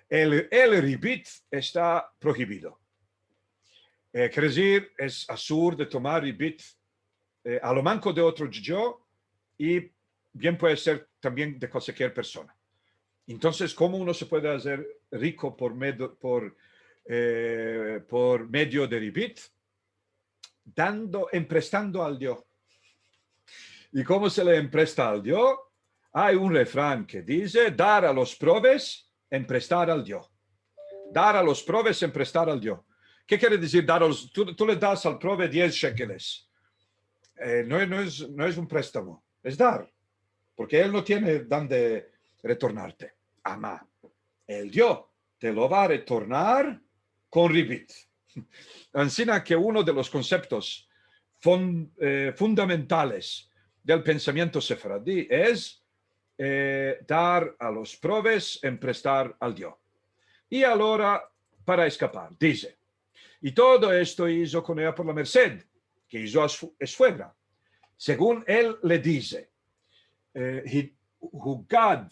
El ribit está prohibido. Quiere decir, es asur de tomar ribit a lo manco de otro yo y bien puede ser también de cualquier persona. Entonces, ¿cómo uno se puede hacer rico por medio de ribit? Emprestando al Dios. ¿Y cómo se le empresta al Dios? Hay un refrán que dice, dar a los pobres, emprestar al Dios. Dar a los pobres, emprestar al Dios. ¿Qué quiere decir dar a los? Tú le das al pobre 10 shekeles. No es un préstamo, es dar. Porque él no tiene dónde retornarte. Ama. El Dios te lo va a retornar con ribit. Así que uno de los conceptos fundamentales del pensamiento sefaradí es dar a los pobres, emprestar al Dios. Y ahora, para escapar, dice, y todo esto hizo con ella por la merced que hizo a su suegra. Según él le dice, jugad,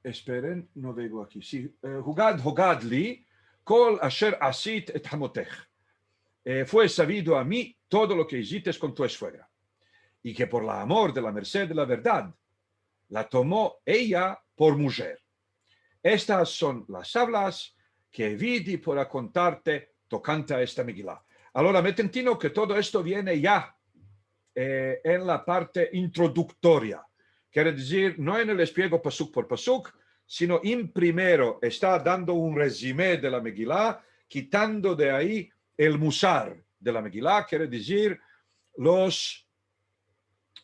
esperen, no veo aquí, sí, jugad li, kol asher asit et hamotech. Fue sabido a mí todo lo que hiciste con tu suegra, y que por la amor de la merced de la verdad, la tomó ella por mujer. Estas son las hablas que vidi para contarte tocante a esta Megilá. Ahora, me entiendo que todo esto viene ya en la parte introductoria. Quiere decir, no en el espliego pasuk por pasuk, sino en primero está dando un resumen de la Megilá, quitando de ahí el musar de la Megilá, quiere decir los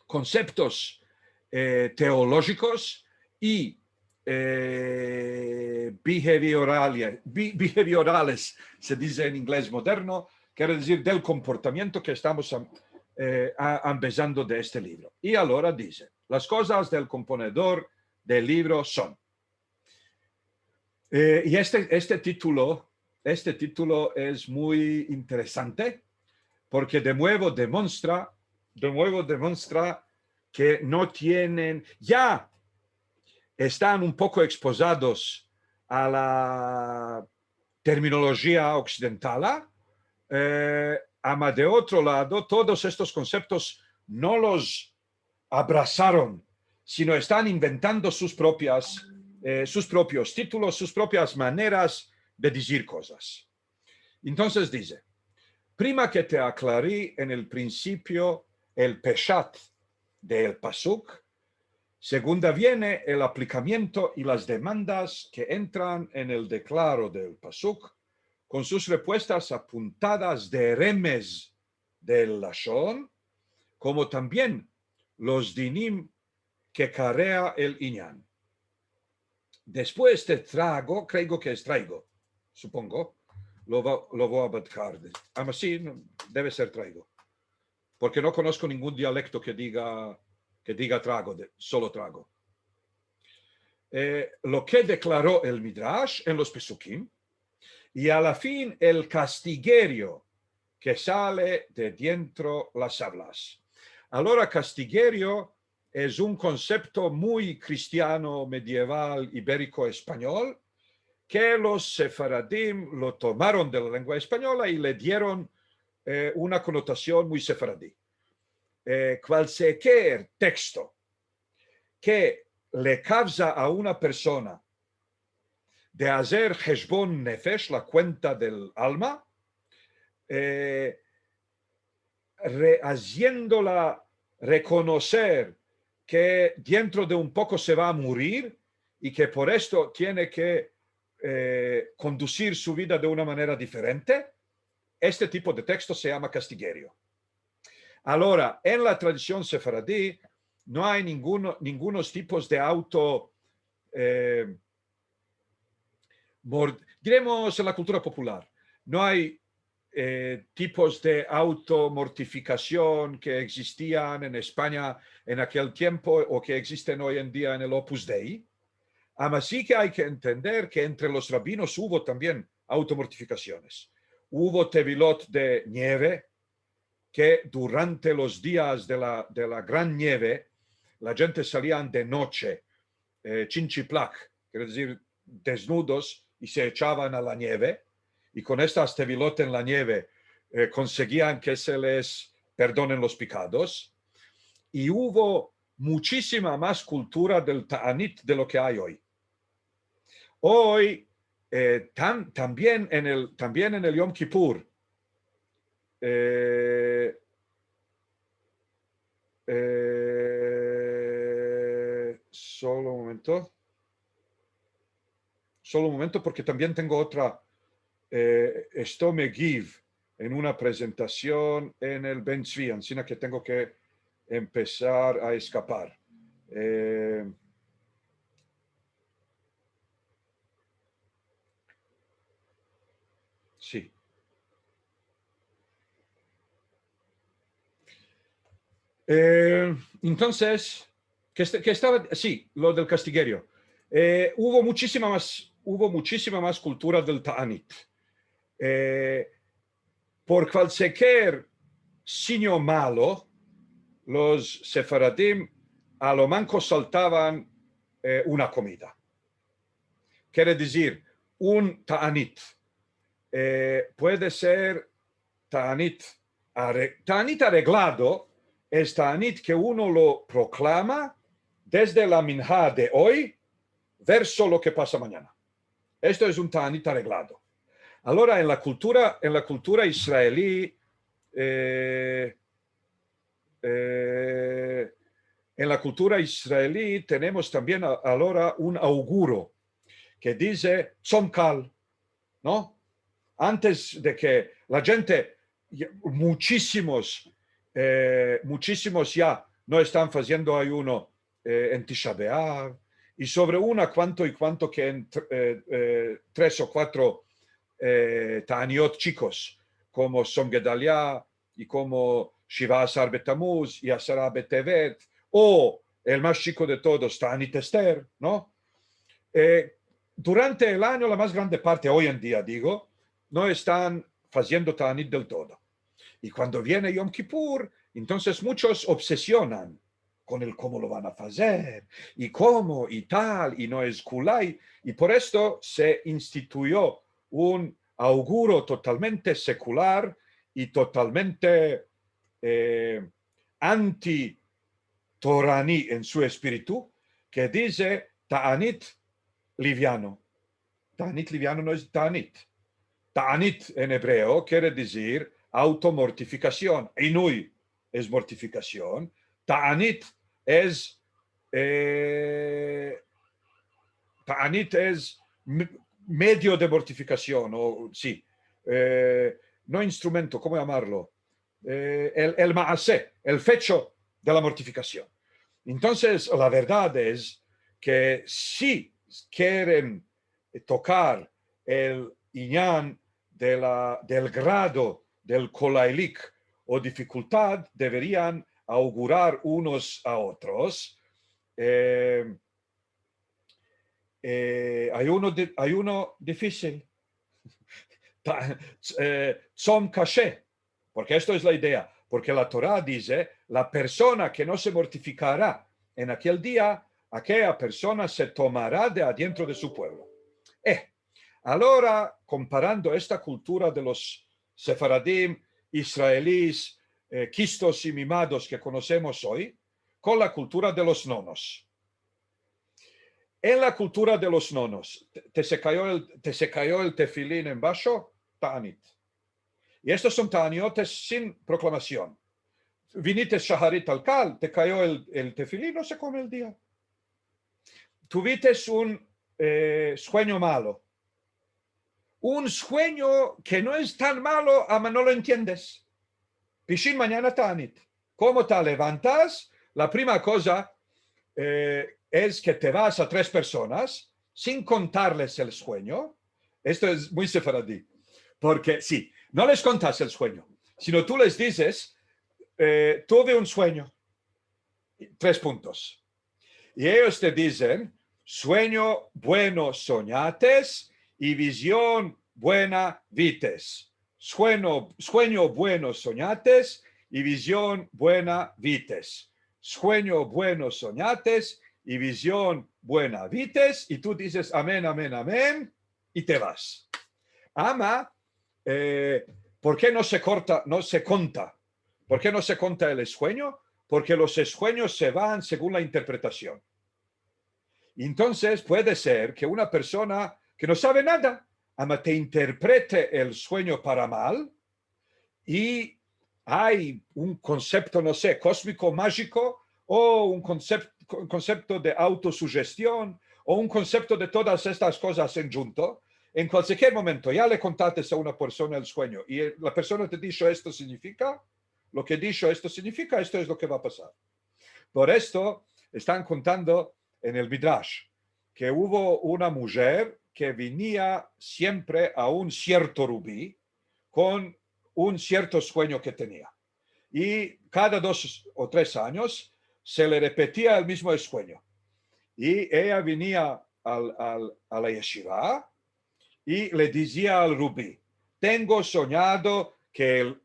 conceptos teológicos y behaviorales, se dice en inglés moderno, quiere decir del comportamiento que estamos empezando de este libro. Y ahora dice, las cosas del componedor del libro son. Y este título es muy interesante porque de nuevo demuestra que no tienen, ya están un poco exposados a la terminología occidental, ama de otro lado, todos estos conceptos no los abrazaron, sino están inventando sus propios títulos, sus propias maneras de decir cosas. Entonces dice, prima que te aclarí en el principio el peshat del pasuk, segunda viene el aplicamiento y las demandas que entran en el declaro del pasuk, con sus respuestas apuntadas de remes del lashon, como también los dinim que carea el inyan. Después te creo que es traigo, supongo, lo voy a buscar. Sí, debe ser traigo, porque no conozco ningún dialecto que diga trago, solo trago. Lo que declaró el Midrash en los Pesukim, y a la fin el castiguerio que sale de dentro las hablas. Ahora, castiguerio es un concepto muy cristiano, medieval, ibérico, español, que los sefaradim lo tomaron de la lengua española y le dieron una connotación muy sefaradí. Cualquier texto que le causa a una persona de hacer heshbon nefesh, la cuenta del alma, haciéndola reconocer que dentro de un poco se va a morir y que por esto tiene que conducir su vida de una manera diferente, este tipo de texto se llama castiguerio. Ahora, en la tradición sefaradí no hay ningunos tipos de diremos en la cultura popular, no hay tipos de automortificación que existían en España en aquel tiempo o que existen hoy en día en el Opus Dei. Así que hay que entender que entre los rabinos hubo también automortificaciones. Hubo tevilot de nieve, que durante los días de la gran nieve, la gente salían de noche, chinchiplac, quiere decir desnudos, y se echaban a la nieve, y con estas tevilot en la nieve conseguían que se les perdonen los pecados, y hubo muchísima más cultura del ta'anit de lo que hay hoy. Hoy, también en el Yom Kippur, momento. Solo un momento, porque también tengo otra. Esto me give en una presentación en el Ben Tzvi, así que tengo que empezar a escapar. Sí. Entonces, que estaba, sí, lo del castiguerio. Hubo muchísima más cultura del Ta'anit. Por cualquier signo malo, los sefaradim a lo manco saltaban una comida. Quiere decir, un Ta'anit puede ser Ta'anit arreglado, es Ta'anit que uno lo proclama desde la minhá de hoy verso lo que pasa mañana. Esto es un Ta'anit arreglado. Ahora, en la cultura israelí, en la cultura israelí tenemos también ahora un auguro que dice Tzom Kal, ¿no? Antes de que la gente, muchísimos ya no están haciendo ayuno en Tisha B'Av, y sobre una cuanto que en 3 o 4 Ta'aniot chicos, como Som Gedalia y como Shiva Asar Betamuz y Asara Betevet, o el más chico de todos, Ta'anit Esther, ¿no? Durante el año, la más grande parte, hoy en día digo, no están haciendo Ta'anit del todo. Y cuando viene Yom Kippur, entonces muchos obsesionan con el cómo lo van a hacer, y cómo, y tal, y no es kulai. Y por esto se instituyó un auguro totalmente secular y totalmente anti-toraní en su espíritu, que dice Ta'anit liviano. Ta'anit liviano no es Ta'anit. Ta'anit en hebreo quiere decir automortificación. Inui es mortificación. Ta'anit es medio de mortificación, o sí, no instrumento, ¿cómo llamarlo? El maasé, el fecho de la mortificación. Entonces, la verdad es que si quieren tocar el iñán del grado del kolailik o dificultad, deberían augurar unos a otros. Hay uno difícil. Tzom kashe, porque esto es la idea, porque la Torah dice, la persona que no se mortificará en aquel día, aquella persona se tomará de adentro de su pueblo. Ahora, comparando esta cultura de los sefaradim israelíes, quistos y mimados que conocemos hoy, con la cultura de los nonos. En la cultura de los nonos, te se cayó el tefilín en vaso, Ta'anit. Y estos son ta'aniotes sin proclamación. Viniste shaharit al kal, te cayó el tefilín, no se come el día. Tuviste un sueño malo. Un sueño que no es tan malo, ama no lo entiendes. Pishin mañana Ta'anit. ¿Cómo te levantas? La primera cosa es que te vas a 3 personas sin contarles el sueño. Esto es muy sefaradí, porque sí, no les contas el sueño, sino tú les dices, tuve un sueño, 3 puntos. Y ellos te dicen, sueño bueno soñates y visión buena vites. Sueño bueno soñates y visión buena vites. Sueño bueno soñates y visión buena vites, y tú dices amén, amén, amén, y te vas. Ama, ¿por qué no se conta? ¿Por qué no se conta el sueño? Porque los sueños se van según la interpretación. Entonces puede ser que una persona que no sabe nada, ama, te interprete el sueño para mal, y hay un concepto, no sé, cósmico, mágico, o un concepto, concepto de autosugestión o un concepto de todas estas cosas en junto. En cualquier momento ya le contaste a una persona el sueño y la persona te ha dicho esto significa, lo que he dicho esto significa, esto es lo que va a pasar. Por esto están contando en el Midrash que hubo una mujer que venía siempre a un cierto rubí con un cierto sueño que tenía. Y cada 2 o 3 años se le repetía el mismo sueño. Y ella venía a la yeshiva y le decía al rubí, tengo soñado que el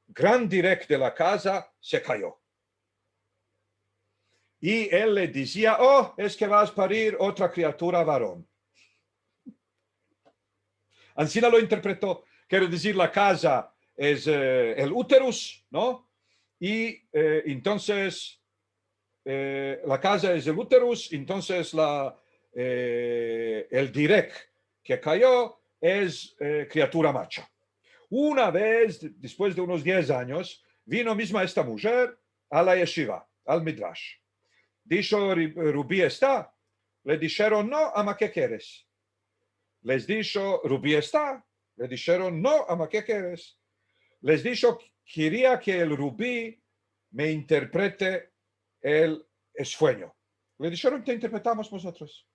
gran direct de la casa se cayó. Y él le decía, oh, es que vas a parir otra criatura varón. Así lo interpretó. Quiere decir, la casa es el úterus, ¿no? Y entonces, la casa es el úterus, entonces el direct que cayó es criatura macha. Una vez, después de unos 10 años, vino misma esta mujer a la yeshiva, al Midrash. Dijo, Rubí está. Le dijeron, no, ama, ¿qué quieres? Les dijo, Rubí está. Le dijeron, no, ama, ¿qué quieres? Les dijo, quería que el rubí me interprete el sueño. Le dijeron, te interpretamos vosotros.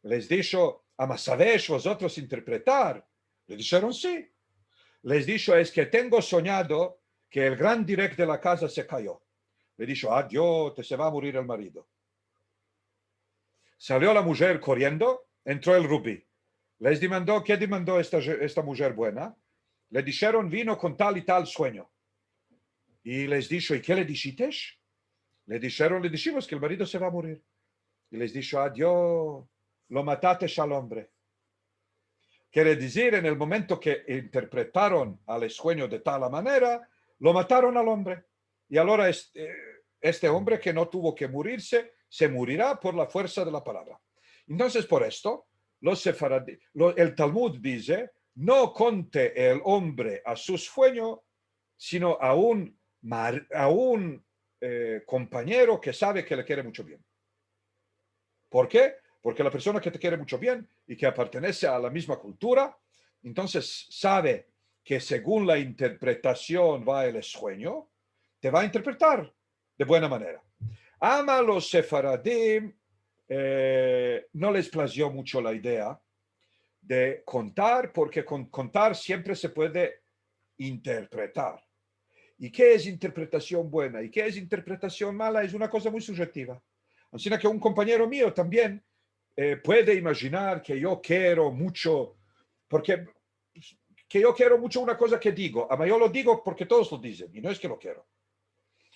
Les dijo, ama, ¿sabéis vosotros interpretar? Le dijeron, sí. Les dijo, es que tengo soñado que el gran direct de la casa se cayó. Le dijo, adiós, te se va a morir el marido. Salió la mujer corriendo, entró el rubí. Les demandó, ¿qué demandó esta mujer buena? Le dijeron, vino con tal y tal sueño. Y les dijo, ¿y qué le dijiste? Le dijimos que el marido se va a morir. Y les dijo, adiós, lo mataste al hombre. Quiere decir, en el momento que interpretaron al sueño de tal manera, lo mataron al hombre. Y ahora este hombre que no tuvo que morirse, se morirá por la fuerza de la palabra. Entonces, por esto, el Talmud dice, no conte el hombre a su sueño, sino a un compañero que sabe que le quiere mucho bien. ¿Por qué? Porque la persona que te quiere mucho bien y que pertenece a la misma cultura, entonces sabe que según la interpretación va el sueño, te va a interpretar de buena manera. A los sefaradim no les plació mucho la idea de contar, porque con contar siempre se puede interpretar. ¿Y qué es interpretación buena? ¿Y qué es interpretación mala? Es una cosa muy subjetiva. Así que un compañero mío también puede imaginar que yo quiero mucho, porque que yo quiero mucho una cosa que digo, ama yo lo digo porque todos lo dicen, y no es que lo quiero.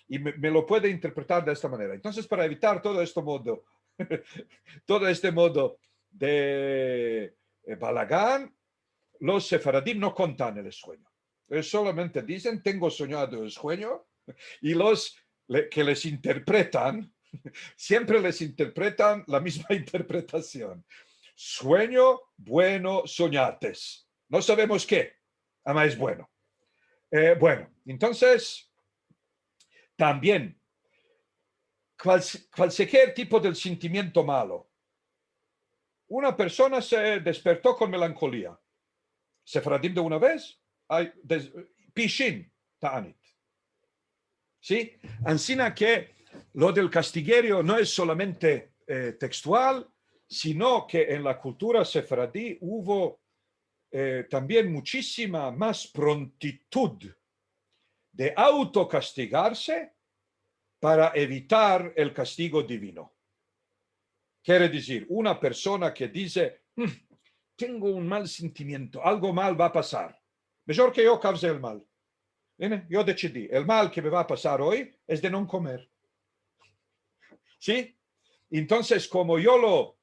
Y me lo puede interpretar de esta manera. Entonces, para evitar todo este modo, todo este modo de balagán, los sefaradim no contan el sueño. Ellos solamente dicen, tengo soñado el sueño, y los que les interpretan, siempre les interpretan la misma interpretación. Sueño bueno soñates. No sabemos qué, ama es bueno. Bueno, entonces, también, cualquier tipo de sentimiento malo. Una persona se despertó con melancolía. Sefaradim de una vez, pishin, ta'anit. ¿Sí? Ansina que lo del castiguerio no es solamente textual, sino que en la cultura sefaradí hubo también muchísima más prontitud de autocastigarse para evitar el castigo divino. Quiere decir, una persona que dice, tengo un mal sentimiento, algo mal va a pasar. Mejor que yo cause el mal. Yo decidí, el mal que me va a pasar hoy es de no comer. ¿Sí? Entonces, como yo lo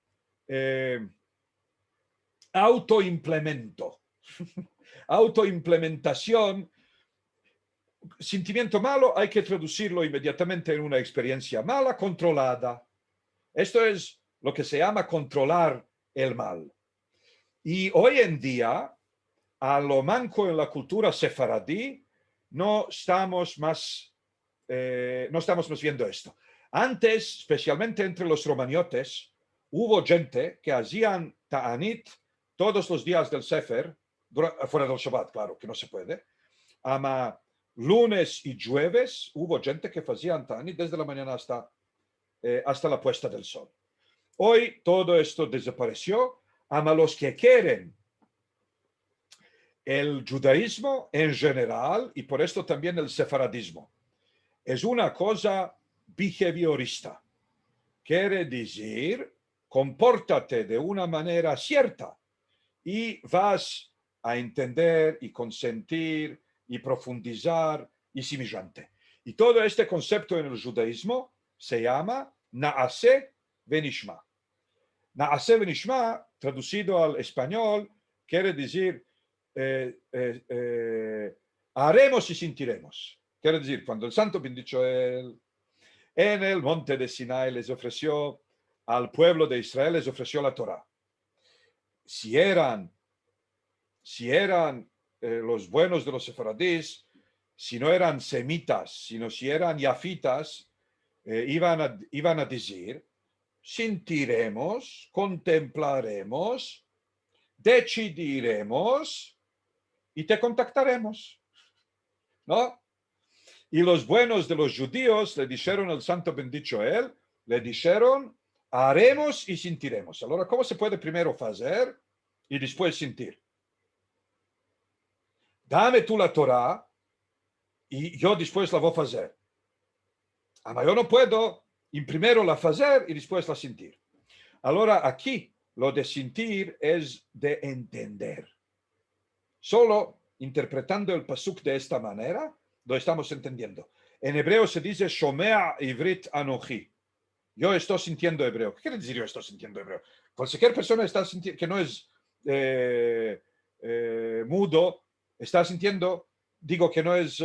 autoimplemento, autoimplementación, sentimiento malo hay que traducirlo inmediatamente en una experiencia mala controlada. Esto es lo que se llama controlar el mal. Y hoy en día, a lo manco en la cultura sefaradí, no estamos más viendo esto. Antes, especialmente entre los romaniotes, hubo gente que hacían ta'anit todos los días del Sefer, fuera del Shabbat, claro, que no se puede. Ama lunes y jueves hubo gente que hacían ta'anit desde la mañana hasta la puesta del sol. Hoy todo esto desapareció. Ama los que quieren el judaísmo en general y por esto también el sefaradismo. Es una cosa behaviorista. Quiere decir, compórtate de una manera cierta y vas a entender y consentir y profundizar y semejante. Y todo este concepto en el judaísmo se llama Naaseh Venishma. Naaseh Venishma, traducido al español, quiere decir haremos y sentiremos. Quiere decir, cuando el santo bendito él en el monte de Sinai les ofreció al pueblo de Israel, les ofreció la Torá. Si eran los buenos de los sefaradís, si no eran semitas, sino si eran yafitas, iban a decir, sentiremos, contemplaremos, decidiremos y te contactaremos, ¿no? Y los buenos de los judíos le dijeron al santo bendito él, le dijeron, haremos y sentiremos. Ahora, ¿cómo se puede primero hacer y después sentir? Dame tú la Torah y yo después la voy a hacer. Ama yo no puedo primero la hacer y después la sentir. Ahora, aquí lo de sentir es de entender. Solo interpretando el pasuk de esta manera, lo estamos entendiendo. En hebreo se dice Shomea Ivrit Anochi. Yo estoy sintiendo hebreo. ¿Qué quiere decir yo estoy sintiendo hebreo? Cualquier persona está sintiendo, que no es mudo, está sintiendo, digo que no es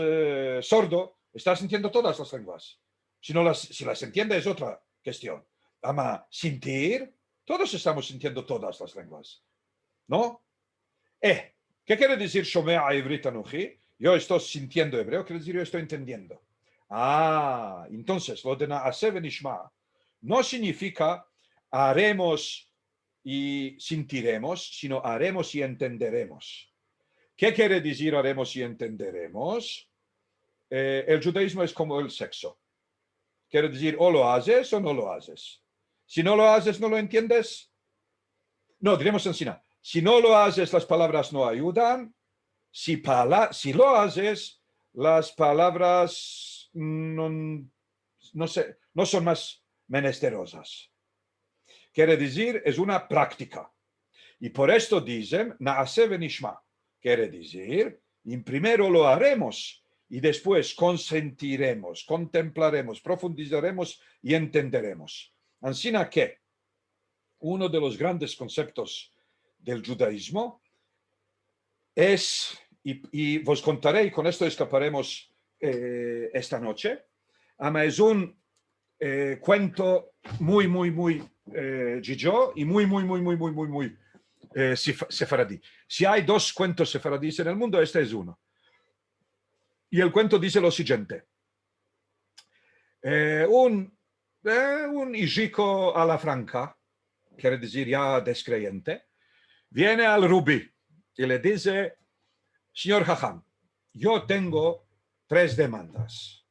sordo, está sintiendo todas las lenguas. Si las entiende es otra cuestión. Ama sentir, todos estamos sintiendo todas las lenguas. ¿No? ¿Qué quiere decir Shomea Ivrit Anochi? Yo estoy sintiendo hebreo, quiere decir yo estoy entendiendo. Entonces, lo de Naaseh Venishma no significa haremos y sentiremos, sino haremos y entenderemos. ¿Qué quiere decir haremos y entenderemos? El judaísmo es como el sexo. Quiere decir o lo haces o no lo haces. Si no lo haces, no lo entiendes. No, diremos así. Si no lo haces, las palabras no ayudan. Si lo haces, las palabras no son más menesterosas. Quiere decir, es una práctica. Y por esto dicen, Naaseh Venishma. Quiere decir, primero lo haremos y después consentiremos, contemplaremos, profundizaremos y entenderemos. Así que uno de los grandes conceptos del judaísmo es, y os contaré, y con esto escaparemos esta noche, es un cuento muy Gigio y muy sefaradí. Si hay dos cuentos sefaradíes en el mundo, este es uno. Y el cuento dice lo siguiente. Un hijico a la franca, quiere decir ya descreyente, viene al rubí y le dice, señor Jajam, yo tengo 3 demandas.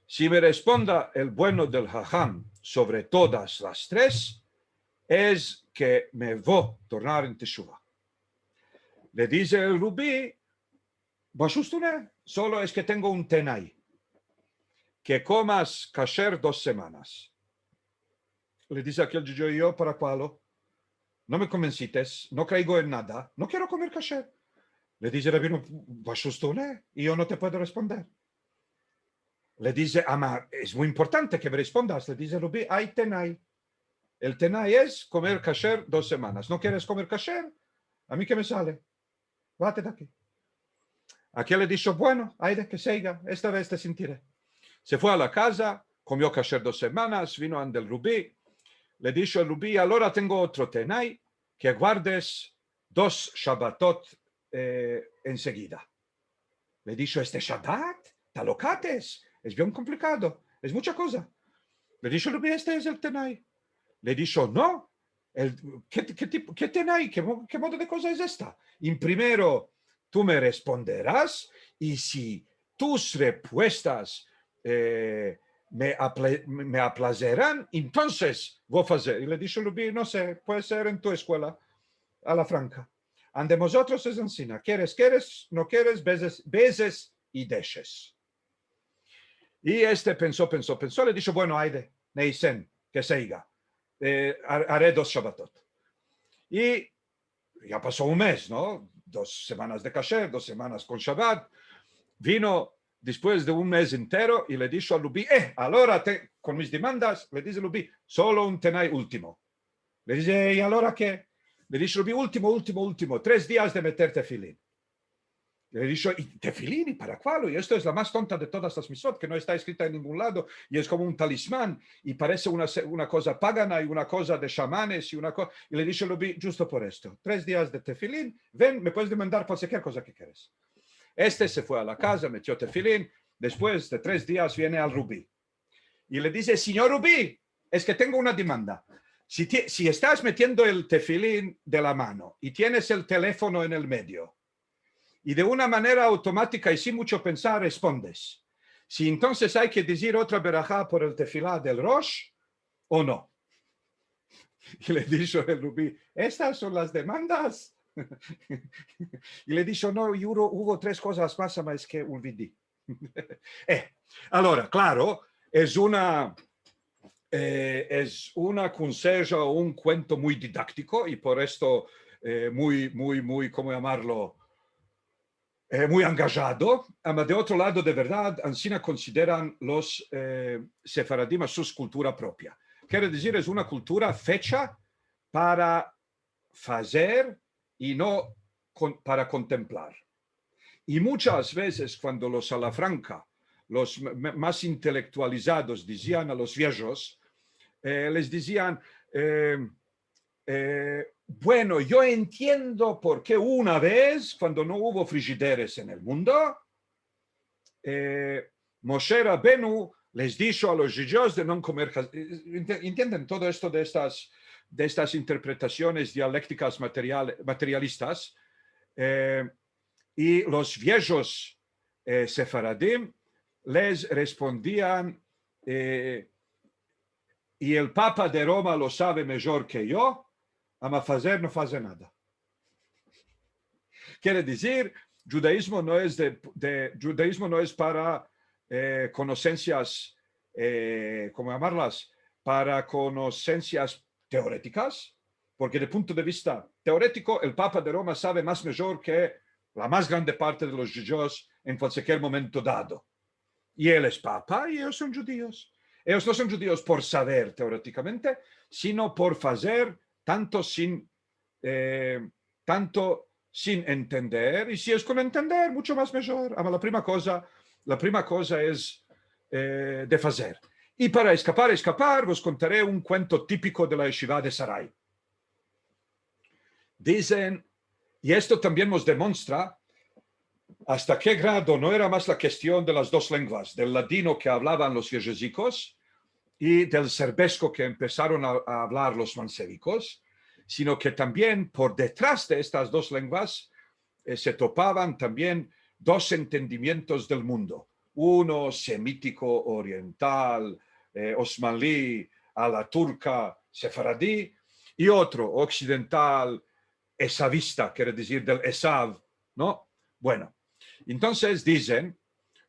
Si me responda el bueno del Jajam sobre todas las 3, es que me voy a tornar en teshuva. Le dice el rubí, solo es que tengo un tenai, que comas kasher 2 semanas. Le dice aquel yo, ¿para cuál? No me convencites, no caigo en nada, no quiero comer kasher. Le dice el rabino, y yo no te puedo responder. Le dice, ama, es muy importante que me respondas. Le dice Rubí, hay tenai. El tenai es comer kasher 2 semanas. ¿No quieres comer kasher? A mí que me sale. Vate de aquí. Aquí le dijo, bueno, hay de que siga, esta vez te sentiré. Se fue a la casa, comió kasher 2 semanas, vino ante el Rubí. Le dijo el Rubí, ahora tengo otro tenai, que guardes 2 Shabbatot enseguida. Le dijo, ¿este Shabbat? ¿Talocates? Es bien complicado, es mucha cosa. Le dijo el Rubí, este es el Tenai. Le dijo, no, ¿qué Tenai? ¿Qué modo de cosa es esta? En primero, tú me responderás y si tus respuestas me aplacerán, entonces voy a hacer. Y le dijo el Rubí, no sé, puede ser en tu escuela, a la franca. Ande vosotros es encina. ¿Quieres? ¿No quieres? Beses y dejes. Y este pensó, le dijo, bueno, Aide, Neisen, que siga. Haré 2 Shabbatot. Y ya pasó un mes, ¿no? 2 semanas de kasher, 2 semanas con Shabbat. Vino después de un mes entero y le dijo a Lubí, ahora con mis demandas, le dice Lubí, solo un tenai último. Le dice, ¿y ahora qué? Le dice Lubí, último, 3 días de meter tefilín. Le he dicho, ¿y tefilín? ¿Y para cuál? Y esto es la más tonta de todas las misot, que no está escrita en ningún lado, y es como un talismán, y parece una cosa pagana, y una cosa de chamanes, y le he dicho, lo vi justo por esto. 3 días de tefilín, ven, me puedes demandar cualquier cosa que quieras. Este se fue a la casa, metió tefilín, después de 3 días viene al Rubí. Y le dice, señor Rubí, es que tengo una demanda. Si estás metiendo el tefilín de la mano, y tienes el teléfono en el medio, y de una manera automática y sin mucho pensar respondes. Si entonces hay que decir otra verajá por el tefilá del Rosh o no. Y le dijo el Rubí, estas son las demandas. Y le dijo, no, y hubo 3 cosas más que olvidé. Ahora, claro, es una consejo o un cuento muy didáctico y por esto muy, ¿cómo llamarlo? Muy engajado, pero de otro lado, de verdad, Ancina consideran los sefaradim a su cultura propia. Quiere decir, es una cultura fecha para hacer y no para contemplar. Y muchas veces cuando los salafranca, los más intelectualizados, decían a los viejos, les decían, bueno, yo entiendo por qué una vez, cuando no hubo frigideres en el mundo, Moshe Rabenu les dijo a los judíos de no comer. ¿Entienden todo esto de estas interpretaciones dialécticas materialistas? Y los viejos sefaradim les respondían, y el Papa de Roma lo sabe mejor que yo, ama hacer no hace nada. Quiere decir, judaísmo no es para conocencias, ¿cómo llamarlas? Para conocencias teóricas, porque de punto de vista teórico, el Papa de Roma sabe más mejor que la más grande parte de los judíos en cualquier momento dado. Y él es Papa y ellos son judíos. Ellos no son judíos por saber teóricamente, sino por hacer tanto sin entender, y si es con entender, mucho más mejor. La prima cosa es de hacer. Y para escapar, os contaré un cuento típico de la yeshiva de Sarai. Dicen, y esto también nos demuestra hasta qué grado no era más la cuestión de las 2 lenguas, del ladino que hablaban los viejezicos y del serbesco que empezaron a hablar los mansevicos, sino que también por detrás de estas 2 lenguas se topaban también 2 entendimientos del mundo. Uno semítico oriental, osmanlí, a la turca, sefaradí, y otro occidental, esavista, quiere decir del Esav, ¿no? Bueno, entonces dicen,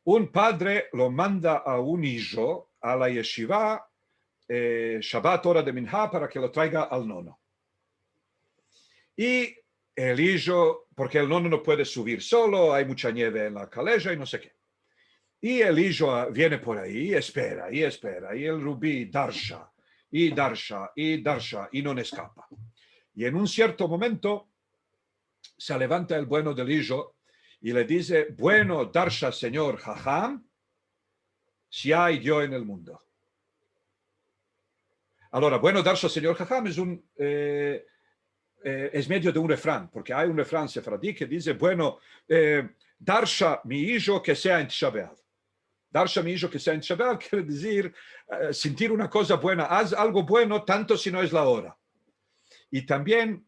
un padre lo manda a un hijo a la yeshiva, Shabbat, hora de Minha, para que lo traiga al nono. Y el hijo, porque el nono no puede subir solo, hay mucha nieve en la calella y no sé qué. Y el hijo viene por ahí y espera, y el Rubí darsha, y no escapa. Y en un cierto momento se levanta el bueno del hijo y le dice, bueno, darsha, señor Jajam, si hay Dios en el mundo. Ahora, bueno, darsha, señor Jajam es medio de un refrán, porque hay un refrán sefardí que dice, bueno, darsha, mi hijo, que sea en Tisha B'Av. Darsha Misho que sea en Shabbat quiere decir sentir una cosa buena. Haz algo bueno tanto si no es la hora. Y también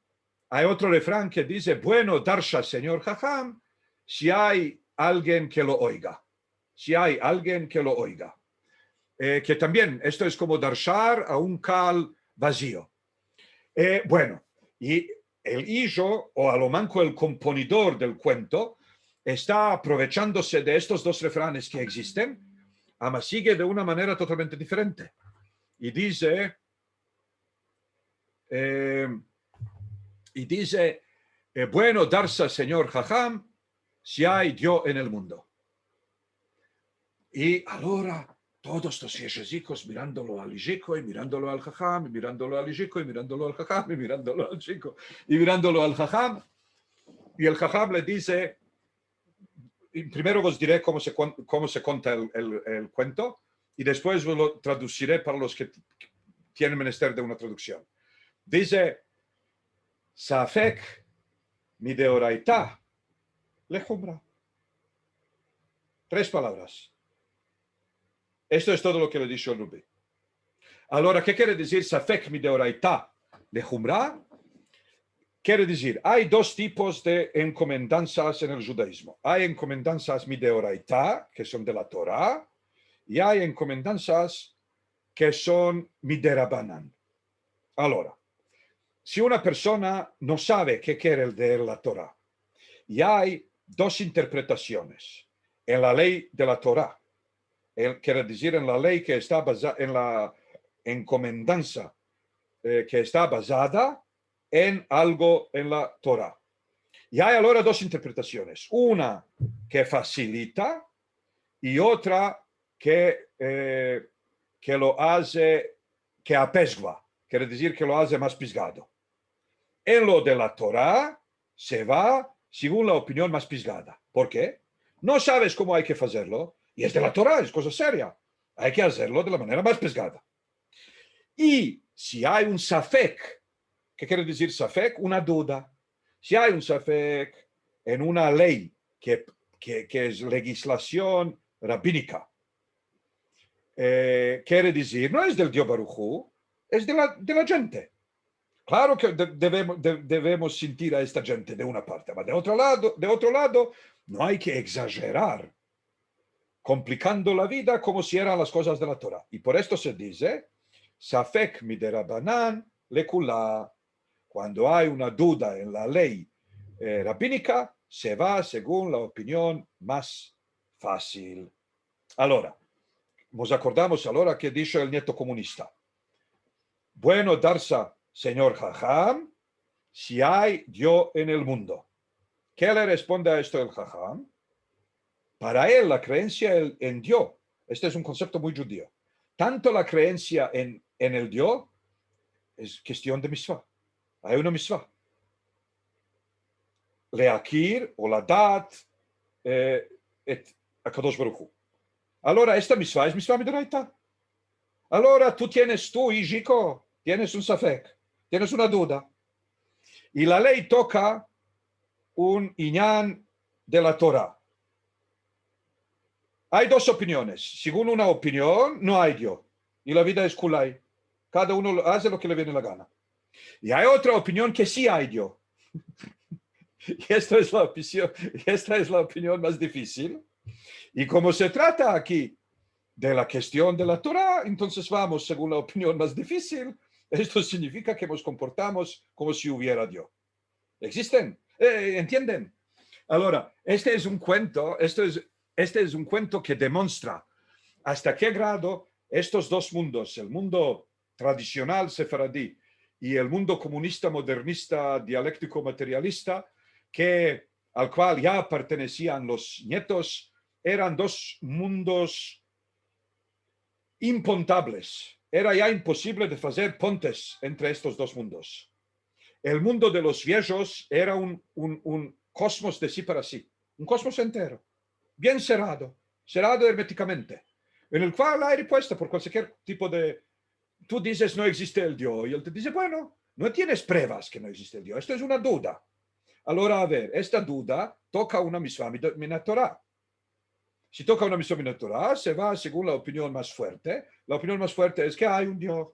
hay otro refrán que dice, bueno, Darsha, señor Jajam, si hay alguien que lo oiga. Si hay alguien que lo oiga. Que también esto es como darshar a un cal vacío. Bueno, y el Ijo, o a lo manco el componidor del cuento, está aprovechándose de estos dos refranes que existen, ama sigue de una manera totalmente diferente. Y dice, bueno, darse señor Jajam, si hay Dios en el mundo. Y ahora todos los viejecicos mirándolo al chico y mirándolo al Jajam, y mirándolo al chico y mirándolo al Jajam, y mirándolo al chico y mirándolo al Jajam. Y el Jajam le dice, primero os diré cómo se cuenta el cuento y después lo traduciré para los que tienen menester de una traducción. Dice, Safek mi deoraita lejumra. 3 palabras. Esto es todo lo que le dijo el Rubí. Ahora, ¿qué quiere decir Safek mi deoraita lejumra? Quiere decir, hay 2 tipos de encomendanzas en el judaísmo. Hay encomendanzas mideoraita, que son de la Torah, y hay encomendanzas que son miderabanan. Ahora, si una persona no sabe qué quiere leer la Torah, y hay 2 interpretaciones en la ley de la Torah, quiere decir en la ley que está basada en la encomendanza que está basada en algo en la Torah. Y hay ahora 2 interpretaciones. Una que facilita y otra que lo hace, que apesgua. Quiere decir que lo hace más pisgado. En lo de la Torah se va según la opinión más pisgada. ¿Por qué? No sabes cómo hay que hacerlo y es de la Torah, es cosa seria. Hay que hacerlo de la manera más pisgada. Y si hay un safek, ¿qué quiere decir safek? Una duda. Si hay un safek en una ley que es legislación rabínica, quiere decir, no es del Dios Baruj Hu, es de la gente. Claro que debemos sentir a esta gente de una parte, pero de otro lado, no hay que exagerar, complicando la vida como si eran las cosas de la Torah. Y por esto se dice, Safek miderabanan lekula. Cuando hay una duda en la ley rabínica, se va según la opinión más fácil. Ahora, nos acordamos ahora que dijo el nieto comunista. Bueno, Darsa, señor Jajam, si hay Dios en el mundo. ¿Qué le responde a esto el Jajam? Para él, la creencia en Dios, este es un concepto muy judío. Tanto la creencia en el Dios es cuestión de mitzvah. Hay una mitzvah. Leakir o la dat a Kadosh Baruch Hu. Ahora, esta mitzvah es mitzvah midoraita. Ahora, tú, Ijiko, tienes un safek, tienes una duda. Y la ley toca un inyan de la Torah. Hay 2 opiniones. Según una opinión, no hay Dios. Y la vida es kulay. Cada uno hace lo que le viene la gana. Y hay otra opinión que sí hay Dios. Y esta es la opinión más difícil. Y como se trata aquí de la cuestión de la Torah, entonces vamos según la opinión más difícil. Esto significa que nos comportamos como si hubiera Dios. ¿Existen? ¿Entienden? Ahora, este es un cuento que demuestra hasta qué grado estos 2 mundos, el mundo tradicional sefaradí y el mundo comunista, modernista, dialéctico, materialista, al cual ya pertenecían los nietos, eran 2 mundos impontables. Era ya imposible de hacer puentes entre estos 2 mundos. El mundo de los viejos era un cosmos de sí para sí, un cosmos entero, bien cerrado herméticamente, en el cual hay respuesta por cualquier tipo de... Tú dices, no existe el Dios, y él te dice, bueno, no tienes pruebas que no existe el Dios, esto es una duda. Ahora, a ver, esta duda toca una mitzvah mina Torah. Si toca una misión Torah, se va según la opinión más fuerte. La opinión más fuerte es que hay un Dios.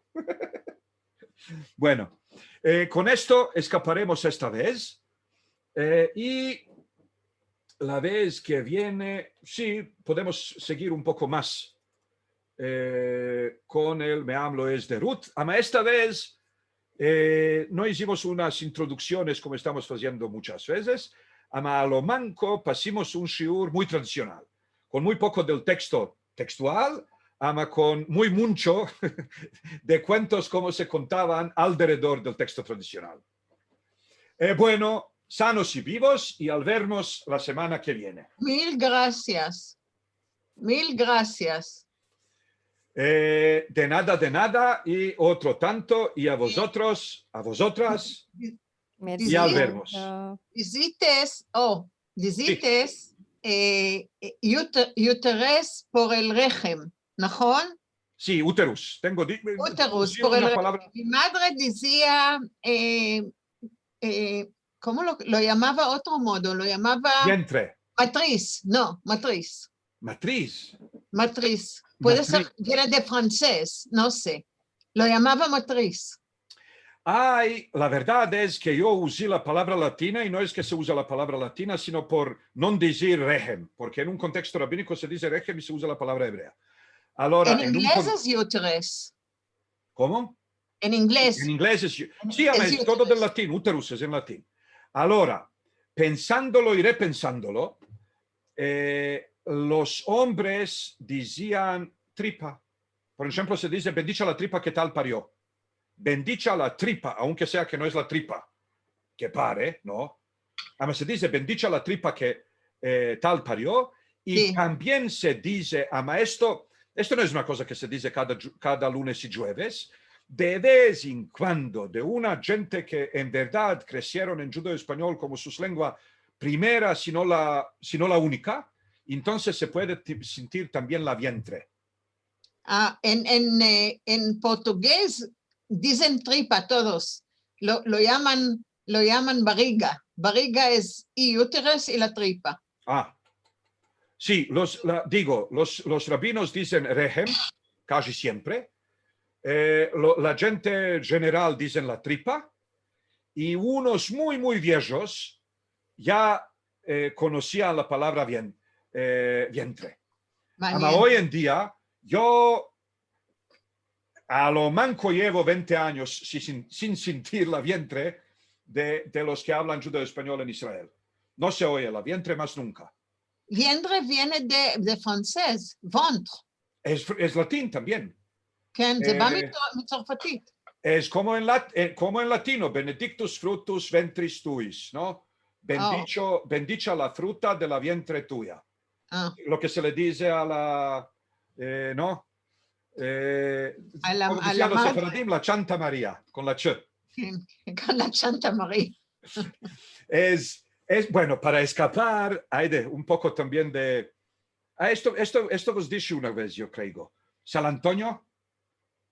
Bueno, con esto escaparemos esta vez. Y la vez que viene, sí, podemos seguir un poco más con el Me hablo es de Ruth. Ama esta vez no hicimos unas introducciones como estamos haciendo muchas veces. Ama a lo manco pasamos un shiur muy tradicional, con muy poco del texto textual, ama con muy mucho de cuentos como se contaban alrededor del texto tradicional. Bueno, sanos y vivos y al vernos la semana que viene. Mil gracias. Mil gracias. De nada y otro tanto y a vosotros, a vosotras y al vernos. Dizites, Sí. Uterus por el régimen, ¿נכון? Sí, uterus. Tengo Uterus sí, por el una régimen. palabra. Mi madre decía, ¿cómo lo llamaba otro modo? Lo llamaba Vientre, matriz, no, matriz. matriz. Matriz. Puede ser, Matriz. viene de francés, no sé. Lo llamaba matriz. Ay, la verdad es que yo usé la palabra latina y no es que se usa la palabra latina, sino por no decir régimen, porque en un contexto rabínico se dice régimen y se usa la palabra hebrea. Ahora, En inglés es uterus. ¿Cómo? En inglés. En inglés es... Sí, Es es todo uterus. del latín, uterus es en latín. Ahora, pensándolo y repensándolo, los hombres decían tripa. Por ejemplo, se dice, bendicha la tripa que tal parió. Bendicha la tripa, aunque sea que no es la tripa que pare, ¿no? Además se dice, bendicha la tripa que tal parió. Y Sí. también se dice, ama esto no es una cosa que se dice cada lunes y jueves. De vez en cuando, de una gente que en verdad crecieron en judeo español como su lengua primera, sino la única, entonces se puede sentir también la vientre. En portugués dicen tripa todos. Lo llaman barriga. Barriga es y úterus y la tripa. Sí, los rabinos dicen rehem, casi siempre. La gente general dicen la tripa. Y unos muy, muy viejos ya conocían la palabra vientre. Ama hoy en día, yo a lo manco llevo 20 años sin sentir la vientre de los que hablan judeo español en Israel. No se oye la vientre más nunca. Vientre viene de francés, ventre. Es latín también. כן, זה בא מצרפתית. Es como en latino, benedictus fructus ventris tuis, ¿no? Bendicha la fruta de la vientre tuya. Lo que se le dice a la, ¿no? Como decían los sefaradim, la Chanta María, con la ch. Con la Chanta María. Bueno, para escapar, hay un poco también de... Esto os dije una vez, yo creo. San Antonio,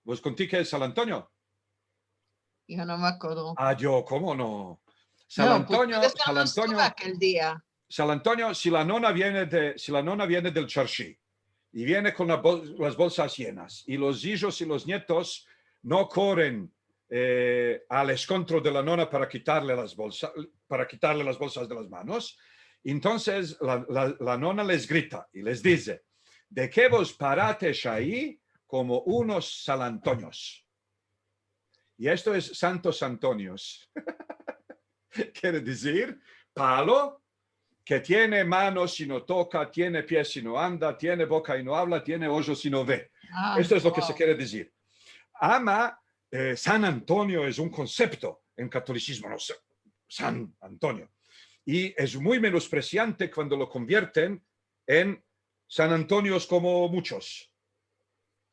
¿vos conté que es San Antonio? Yo no me acuerdo. Yo, ¿cómo no? San Antonio, aquel día. San Antonio, si la nona viene del Charshi y viene con las bolsas llenas y los hijos y los nietos no corren al escontro de la nona para quitarle las bolsas de las manos, entonces la nona les grita y les dice, ¿de qué vos parates ahí como unos San Antonios? Y esto es Santos Antonios. Quiere decir, palo que tiene manos y no toca, tiene pies y no anda, tiene boca y no habla, tiene ojos y no ve. Esto es lo que se quiere decir. San Antonio es un concepto en catolicismo, no sé, San Antonio. Y es muy menospreciante cuando lo convierten en San Antonios como muchos.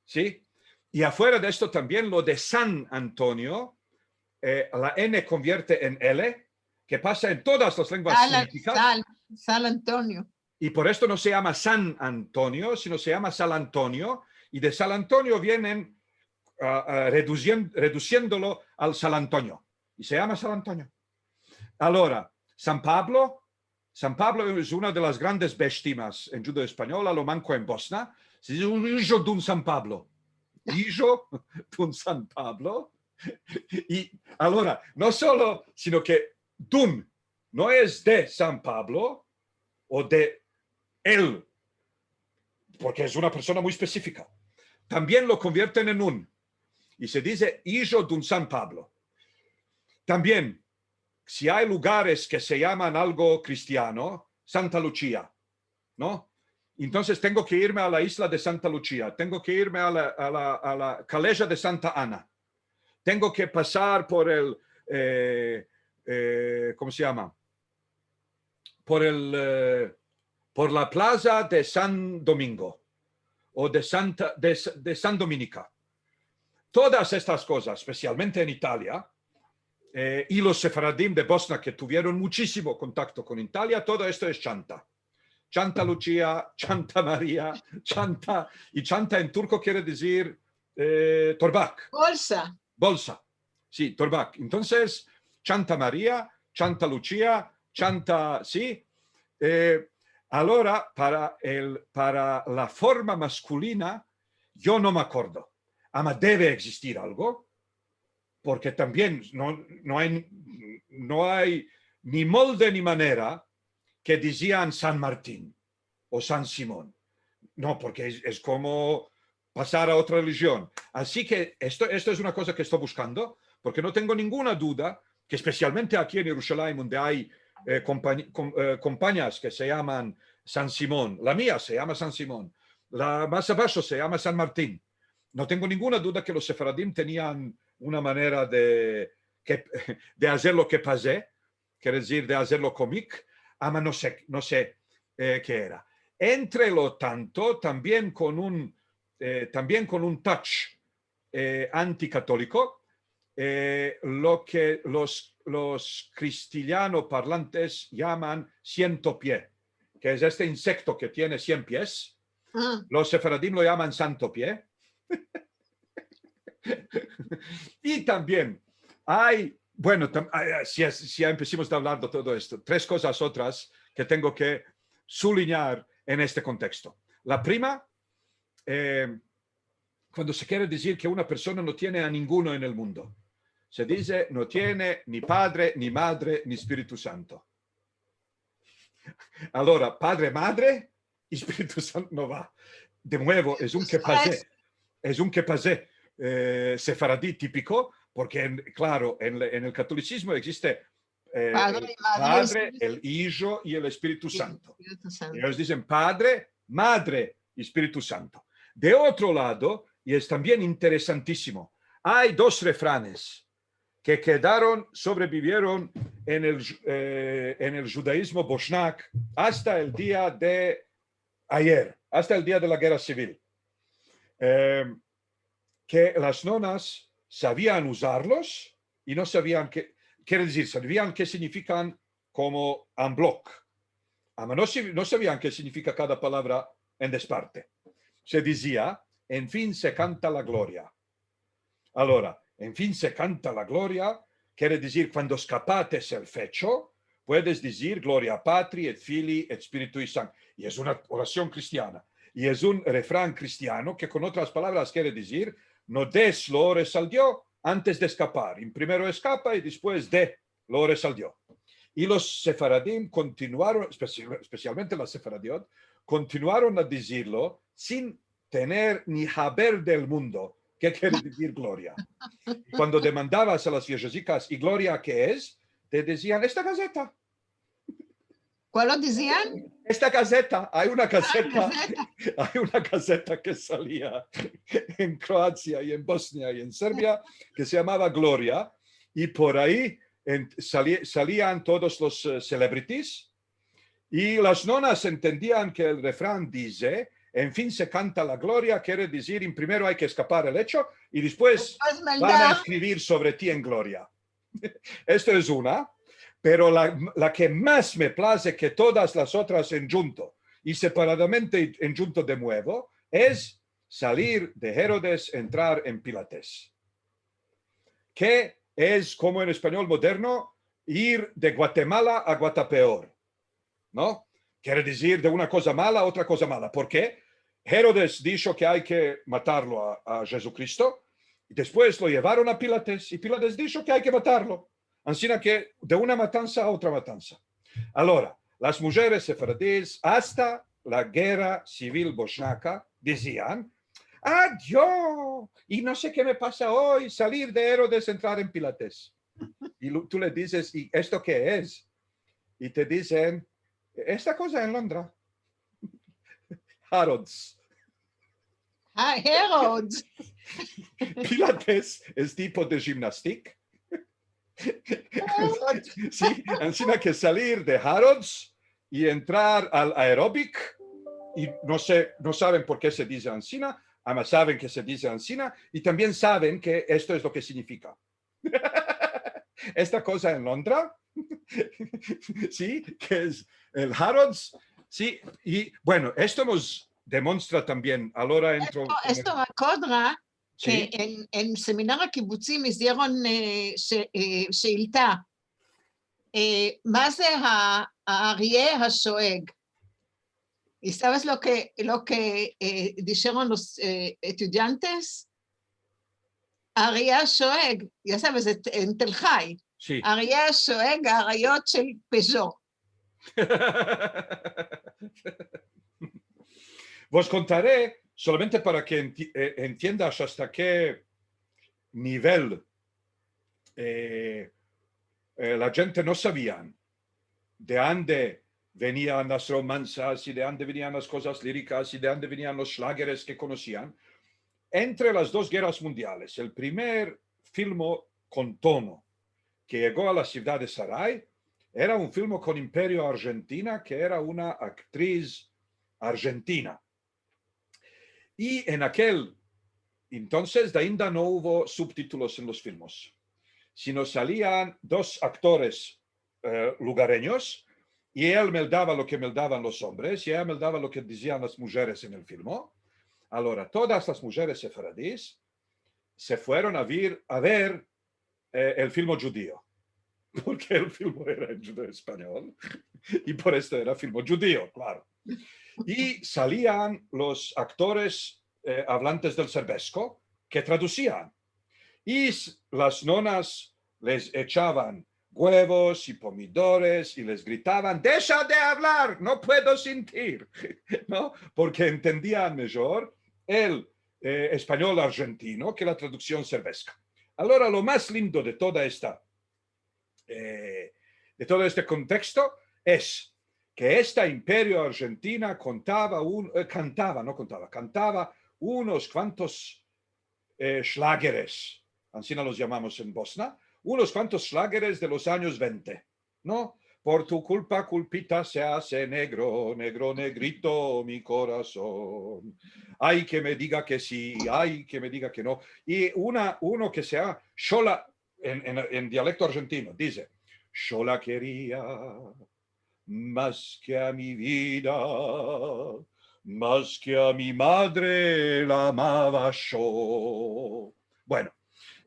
¿Sí? Y afuera de esto también lo de San Antonio, la N convierte en L, que pasa en todas las lenguas semíticas. San Antonio. Y por esto no se llama San Antonio, sino se llama San Antonio. Y de San Antonio vienen reduciéndolo al San Antonio. Y se llama San Antonio. Ahora, San Pablo, San Pablo es una de las grandes bestimas en judo español, a lo manco en Bosnia. Se dice un hijo de un San Pablo. Hijo de un San Pablo. Y ahora, no solo, sino que dun no es de San Pablo o de él, porque es una persona muy específica. También lo convierten en un. Y se dice hijo de un San Pablo. También, si hay lugares que se llaman algo cristiano, Santa Lucía, ¿no? Entonces tengo que irme a la isla de Santa Lucía, tengo que irme a la calella de Santa Ana, tengo que pasar por el, ¿cómo se llama? Por la plaza de San Domingo o de San Dominica. Todas estas cosas, especialmente en Italia, y los sefaradim de Bosnia que tuvieron muchísimo contacto con Italia, todo esto es chanta. Chanta Lucía, Chanta María, Chanta, y Chanta en turco quiere decir torbak. Bolsa. Bolsa, sí, torbak. Entonces, Chanta María, Chanta Lucía, Chanta, sí. Ahora, para la forma masculina, yo no me acuerdo. Ama debe existir algo, porque también no hay ni molde ni manera que decían San Martín o San Simón. No, porque es como pasar a otra religión. Así que esto es una cosa que estoy buscando, porque no tengo ninguna duda que especialmente aquí en Jerusalén, donde hay compañías que se llaman San Simón, la mía se llama San Simón, la más abajo se llama San Martín. No tengo ninguna duda que los sefaradim tenían una manera de hacerlo que pasé, quiere decir de hacerlo cómic, ama no sé qué era. Entre lo tanto, también con un touch anticatólico, lo que los cristianos parlantes llaman cientopié, que es este insecto que tiene 100 pies. Los sefaradim lo llaman santo pie. Y también hay, bueno, si empecemos a hablar de todo esto, 3 cosas otras que tengo que sublinear en este contexto. La prima, cuando se quiere decir que una persona no tiene a ninguno en el mundo, se dice no tiene ni padre, ni madre, ni Espíritu Santo. Ahora, padre, madre y Espíritu Santo no va. De nuevo, es un que pasé. Es un que pasé. Sefaradí típico, porque claro, en el catolicismo existe Padre, Padre, el Hijo y el Espíritu Santo. Ellos dicen Padre, Madre y Espíritu Santo. De otro lado, y es también interesantísimo, hay 2 refranes que sobrevivieron en el judaísmo boshnak hasta el día de ayer, hasta el día de la guerra civil. Que las nonas sabían usarlos y no sabían quiere decir, sabían qué significan como en bloc. No sabían qué significa cada palabra en desparte. Se decía, en fin se canta la gloria. Ahora, en fin se canta la gloria, quiere decir, cuando escapates el fecho, puedes decir gloria patri et filii et spiritui sancti. Y es una oración cristiana. Y es un refrán cristiano que con otras palabras quiere decir, no des lores al Dios antes de escapar. Primero escapa y después de lores al Dios. Y los sefaradim continuaron, especialmente las sefaradiot, continuaron a decirlo sin tener ni haber del mundo. ¿Qué quiere decir gloria? Cuando demandabas a las yeshazicas, ¿y gloria qué es? Te decían, esta caseta. ¿Cuál lo decían? Esta caseta, hay una caseta que salía en Croacia y en Bosnia y en Serbia que se llamaba Gloria, y por ahí salían todos los celebrities, y las nonas entendían que el refrán dice, en fin se canta la gloria, quiere decir, primero hay que escapar el hecho y después van a escribir sobre ti en gloria. Esto es una. Pero la que más me place que todas las otras en junto y separadamente en junto de nuevo es salir de Herodes, entrar en Pilates. Que es como en español moderno ir de Guatemala a Guatapeor. ¿no? Quiere decir de una cosa mala a otra cosa mala. ¿Por qué? Herodes dijo que hay que matarlo a Jesucristo, y después lo llevaron a Pilates, y Pilates dijo que hay que matarlo. Así que de una matanza a otra matanza. Ahora, las mujeres sefaradíes hasta la guerra civil bosniaca decían, yo, y no sé qué me pasa hoy, salir de Herodes, entrar en Pilates. Y tú le dices, ¿y esto qué es? Y te dicen, esta cosa en Londres. Harrods. Herods. Pilates es tipo de gimnástica. Sí, así que salir de Harrods y entrar al aeróbic, y no saben por qué se dice ansina, además saben que se dice ansina, y también saben que esto es lo que significa. Esta cosa en Londres, sí, que es el Harrods, sí, y bueno, esto nos demuestra también, ahora entro... Esto me acuerda Sí. que en סמינר הקיבוצים hicieron שאילתה, מה זה האריה השואג? ¿Y sabes lo que dijeron los estudiantes? אריה השואג, ya sabes, en תל חי, Sí. אריה השואג, האריות של פז'ו. Vos contaré solamente para que entiendas hasta qué nivel la gente no sabía de dónde venían las romanzas y de dónde venían las cosas líricas y de dónde venían los schlageres que conocían. Entre las dos guerras mundiales, el primer filme con tono que llegó a la ciudad de Sarai era un filme con Imperio Argentina, que era una actriz argentina. Y en aquel entonces ainda no hubo subtítulos en los filmes, sino salían dos actores lugareños, y él me daba lo que me daban los hombres y ella me daba lo que decían las mujeres en el filme. Ahora, todas las mujeres sefaradíes se fueron a ver el filme judío, porque el filme era en judío español, y por esto era filme judío, claro. Y salían los actores hablantes del serbesco que traducían. Y las nonas les echaban huevos y pomidores y les gritaban, deja de hablar, no puedo sentir, ¿no? Porque entendían mejor el español argentino que la traducción serbesca. Ahora, lo más lindo de toda de todo este contexto es que esta Imperio Argentina cantaba unos cuantos schlageres, así no los llamamos en Bosnia, unos cuantos schlageres de los años 20, ¿no? Por tu culpa, culpita, se hace negro, negro, negrito mi corazón. Ay, que me diga que sí, ay, que me diga que no. Y uno que sea, yo en dialecto argentino, dice, yo la quería más que a mi vida, más que a mi madre la amaba yo. Bueno,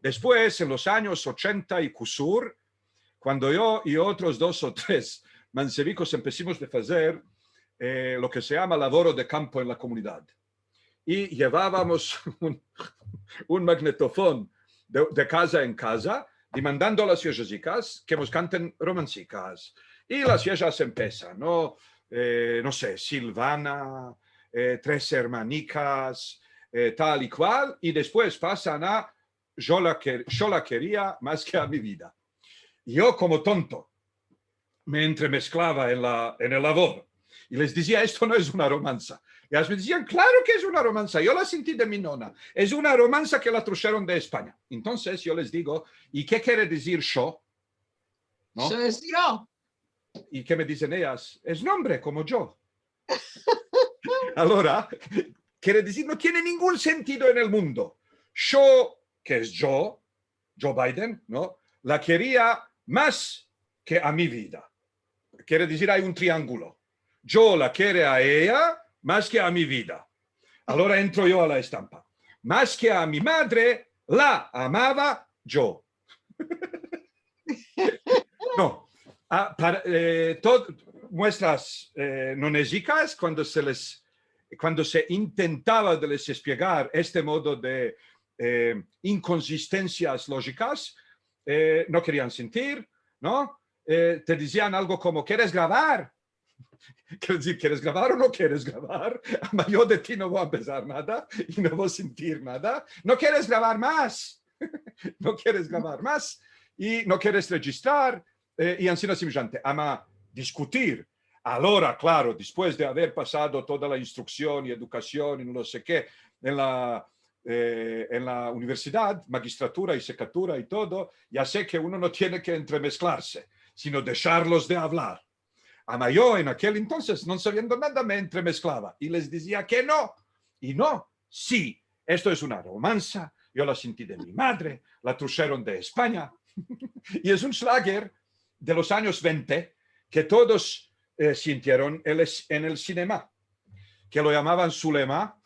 después, en los años 80 y Cusur, cuando yo y otros 2 o 3 mancebicos empezamos a hacer lo que se llama laboro de campo en la comunidad. Y llevábamos un magnetofón de casa en casa, demandando a las viejecas que nos canten romancicas. Y las viejas empiezan, ¿no? No sé, Silvana, 3 hermanicas, tal y cual, y después pasan a yo la quería más que a mi vida. Yo, como tonto, me entremezclaba en el labor y les decía, esto no es una romanza. Y ellas me decían, claro que es una romanza, yo la sentí de mi nona, es una romanza que la trajeron de España. Entonces yo les digo, ¿y qué quiere decir yo? ¿No? Yo es yo. ¿Y qué me dicen ellas? Es nombre, como yo. Ahora, quiere decir, no tiene ningún sentido en el mundo. Yo, que es yo, Joe Biden, ¿no? La quería más que a mi vida. Quiere decir, hay un triángulo. Yo la quiere a ella más que a mi vida. Ahora entro yo a la estampa. Más que a mi madre, la amaba yo. No. muestras nonesicas, cuando se intentaba de les explicar este modo de inconsistencias lógicas, no querían sentir, ¿no? Te decían algo como, ¿quieres grabar? Quiero decir, ¿quieres grabar o no quieres grabar? Yo de ti no voy a empezar nada y no voy a sentir nada. ¿No quieres grabar más? ¿No quieres grabar más? Y no quieres registrar. Y así semejante. Ama discutir. Ahora, claro, después de haber pasado toda la instrucción y educación y no sé qué en la universidad, magistratura y secatura y todo, ya sé que uno no tiene que entremezclarse, sino dejarlos de hablar. Ama yo en aquel entonces, no sabiendo nada, me entremezclaba y les decía que no. Y no, sí, esto es una romanza, yo la sentí de mi madre, la trajeron de España. Y es un Schlager de los años 20 que todos sintieron en el cinema, que lo llamaban Zulema,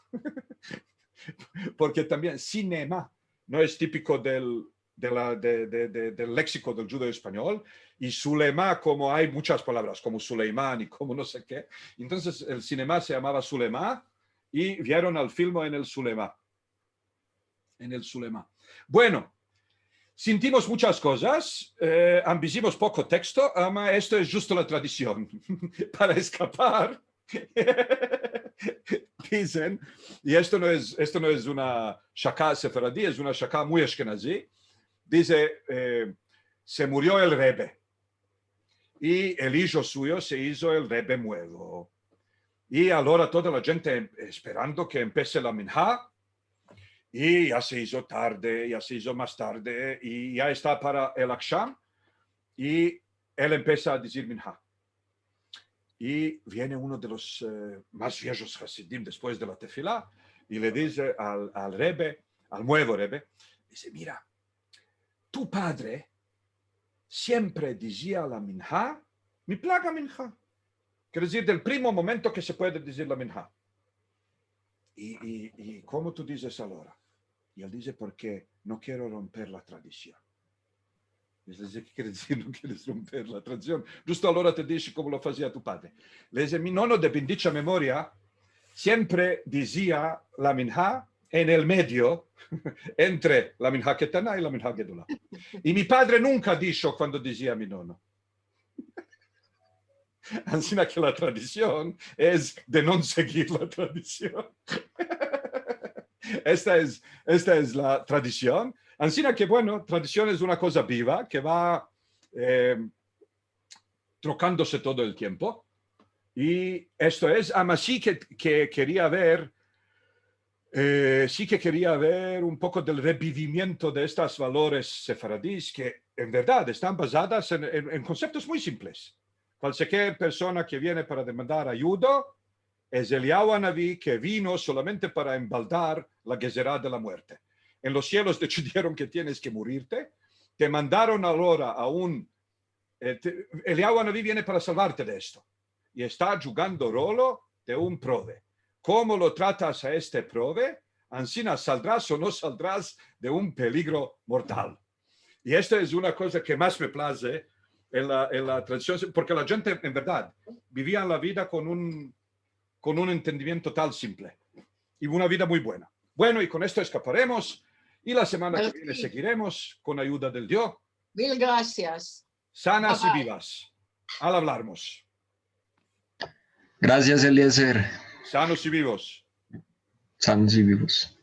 porque también cinema no es típico del léxico del judío español, y Zulema, como hay muchas palabras, como Suleimán y como no sé qué, entonces el cinema se llamaba Zulema y vieron al film en el Zulema. Bueno, sentimos muchas cosas, ambicimos poco texto, ama esto es justo la tradición. Para escapar, dicen, y esto no es una shaka sefaradí, es una shaka muy ashkenazí, dice, se murió el Rebbe y el hijo suyo se hizo el Rebbe nuevo. Y ahora toda la gente esperando que empiece la minha, y ya se hizo tarde, ya se hizo más tarde, y ya está para el Aksham, y él empieza a decir minha. Y viene uno de los más viejos Hasidim después de la tefilá, y le dice al Rebbe, al nuevo Rebbe, dice, mira, tu padre siempre decía la minha, mi plaga minha. Quiere decir, del primo momento que se puede decir la minha. ¿Y cómo tú dices ahora? Y él dice, porque no quiero romper la tradición. Y le dice, ¿qué quiere decir no quieres romper la tradición? Justo ahora te dice cómo lo hacía tu padre. Le dice, mi nonno de bendicha memoria siempre decía la minha en el medio, entre la minha ketana y la minha gedula. Y mi padre nunca dijo cuando decía mi nonno. Así que la tradición es de no seguir la tradición. Esta es la tradición. Así que, bueno, tradición es una cosa viva que va trocándose todo el tiempo. Y esto es, además sí que quería ver, un poco del revivimiento de estos valores sefaradíes que en verdad están basadas en conceptos muy simples. Cualquier persona que viene para demandar ayuda es Eliyahu Hanaví, que vino solamente para embaldar la gezerá de la muerte. En los cielos decidieron que tienes que morirte, te mandaron ahora a un... Eliyahu Hanaví viene para salvarte de esto. Y está jugando rolo de un prove. ¿Cómo lo tratas a este prove? Ancina saldrás o no saldrás de un peligro mortal. Y esta es una cosa que más me place en la tradición, porque la gente en verdad vivía la vida con un entendimiento tal simple y una vida muy buena. Bueno, y con esto escaparemos y la semana que viene seguiremos con ayuda del Dios. Mil gracias. Sanas y vivas. Al hablarnos. Gracias, Eliezer. Sanos y vivos. Sanos y vivos.